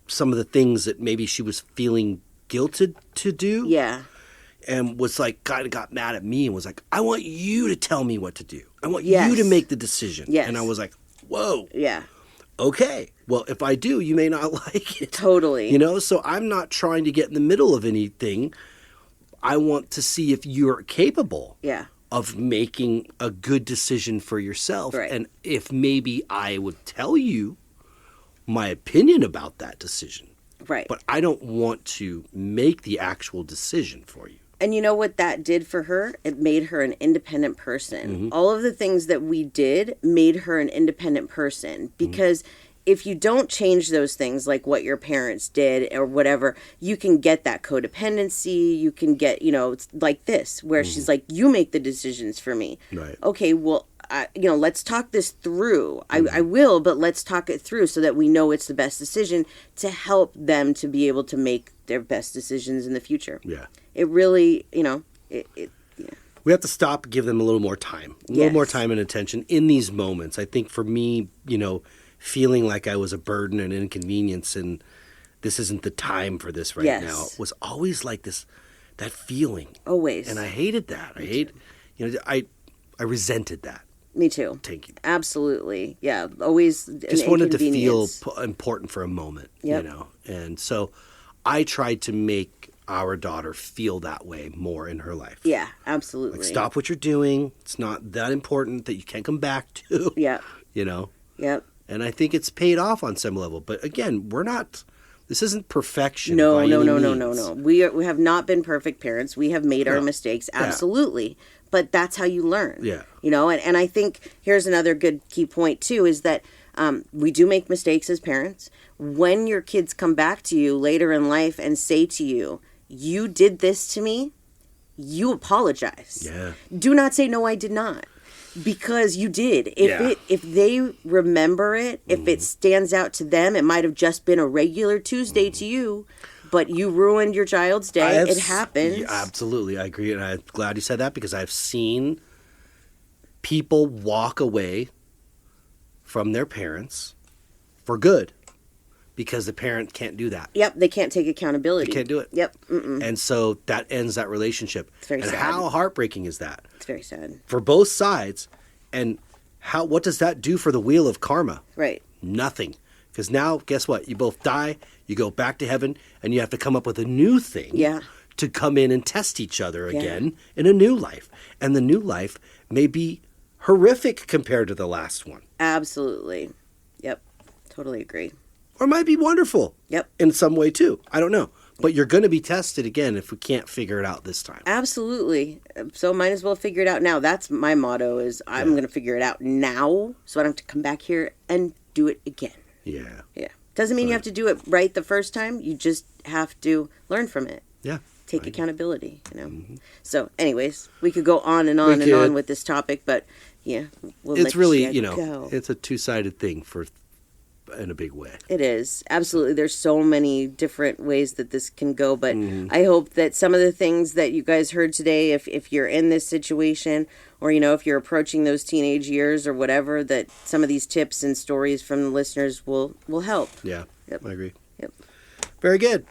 some of the things that maybe she was feeling guilted to do. Yeah. And was kind of got mad at me and was like, I want you to tell me what to do. I want you to make the decision. Yes. And I was like, whoa. Yeah. Okay. Well, if I do, you may not like it. Totally. So I'm not trying to get in the middle of anything. I want to see if you're capable of making a good decision for yourself. Right. And if maybe I would tell you my opinion about that decision. Right. But I don't want to make the actual decision for you. And you know what that did for her? It made her an independent person. All of the things that we did made her an independent person, because if you don't change those things, like what your parents did or whatever, you can get that codependency. You can get, it's like this, where she's like, you make the decisions for me. Right. Okay, well, let's talk this through. I will, but let's talk it through so that we know it's the best decision to help them to be able to make their best decisions in the future. Yeah. It really, We have to stop, give them a little more time, more time and attention in these moments. I think for me, feeling like I was a burden and inconvenience and this isn't the time for this right now was always like this, that feeling. Always. And I hated that. I resented that. Me too. Thank you. Absolutely. Yeah. Always just wanted to feel important for a moment, And so I tried to make our daughter feel that way more in her life. Yeah, absolutely. Stop what you're doing. It's not that important that you can't come back to. Yeah. Yep. And I think it's paid off on some level. But again, this isn't perfection. No. We have not been perfect parents. We have made our mistakes. Absolutely. Yeah. But that's how you learn. Yeah. And I think here's another good key point too, is that we do make mistakes as parents. When your kids come back to you later in life and say to you, you did this to me, you apologize. Yeah. Do not say, no, I did not. Because you did. If they remember it, if it stands out to them, it might have just been a regular Tuesday to you, but you ruined your child's day. It happens. Yeah, absolutely. I agree. And I'm glad you said that because I've seen people walk away from their parents for good because the parent can't do that. Yep, they can't take accountability. They can't do it. Yep. Mm-mm. And so that ends that relationship. It's very sad. How heartbreaking is that? It's very sad. For both sides. And what does that do for the wheel of karma? Right. Nothing. Because now, guess what? You both die, you go back to heaven, and you have to come up with a new thing to come in and test each other again in a new life. And the new life may be horrific compared to the last one. Absolutely. Yep. Totally agree. Or it might be wonderful. Yep. In some way, too. I don't know. But you're going to be tested again if we can't figure it out this time. Absolutely. So might as well figure it out now. That's my motto is I'm going to figure it out now so I don't have to come back here and do it again. Yeah. Yeah. Doesn't mean you have to do it right the first time. You just have to learn from it. Yeah. Take accountability, you know. Mm-hmm. So anyways, we could go on and on and on with this topic, but we'll it's let really, go. It's a two-sided thing in a big way. It is. Absolutely. There's so many different ways that this can go, but I hope that some of the things that you guys heard today, if you're in this situation or, if you're approaching those teenage years or whatever, that some of these tips and stories from the listeners will help. Yeah, yep. I agree. Yep. Very good.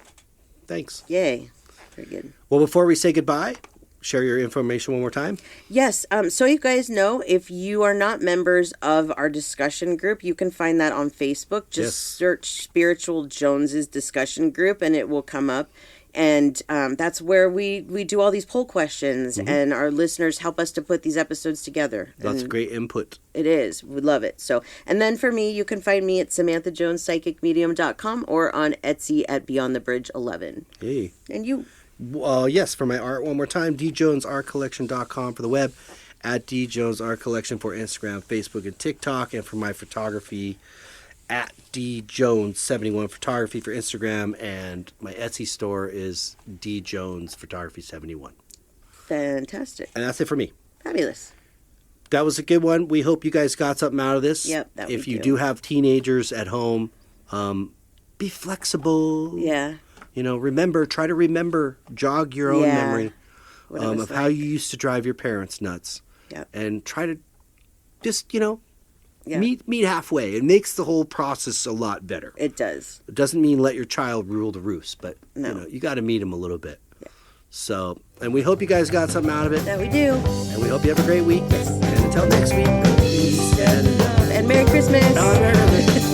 Thanks. Yay. Very good. Well, before we say goodbye, share your information one more time. Yes. So you guys know, if you are not members of our discussion group, you can find that on Facebook. Just search Spiritual Jones's discussion group and it will come up. And that's where we do all these poll questions and our listeners help us to put these episodes together. Lots of great input. It is. We love it. So, and then for me, you can find me at SamanthaJonesPsychicMedium.com or on Etsy at BeyondTheBridge11. Hey. And you? Yes, for my art, one more time, djonesartcollection.com for the web, at djonesartcollection for Instagram, Facebook, and TikTok, and for my photography, at djones71 photography for Instagram, and my Etsy store is djonesphotography71. Fantastic. And that's it for me. Fabulous. That was a good one. We hope you guys got something out of this. Yep, if you do have teenagers at home, be flexible. Yeah. Try to remember, jog your own memory of how you used to drive your parents nuts. Yep. And try to just, meet halfway. It makes the whole process a lot better. It does. It doesn't mean let your child rule the roost, but, you got to meet him a little bit. Yeah. So, and we hope you guys got something out of it. That we do. And we hope you have a great week. Yes. And until next week, peace and love. And Merry Christmas. Merry Christmas.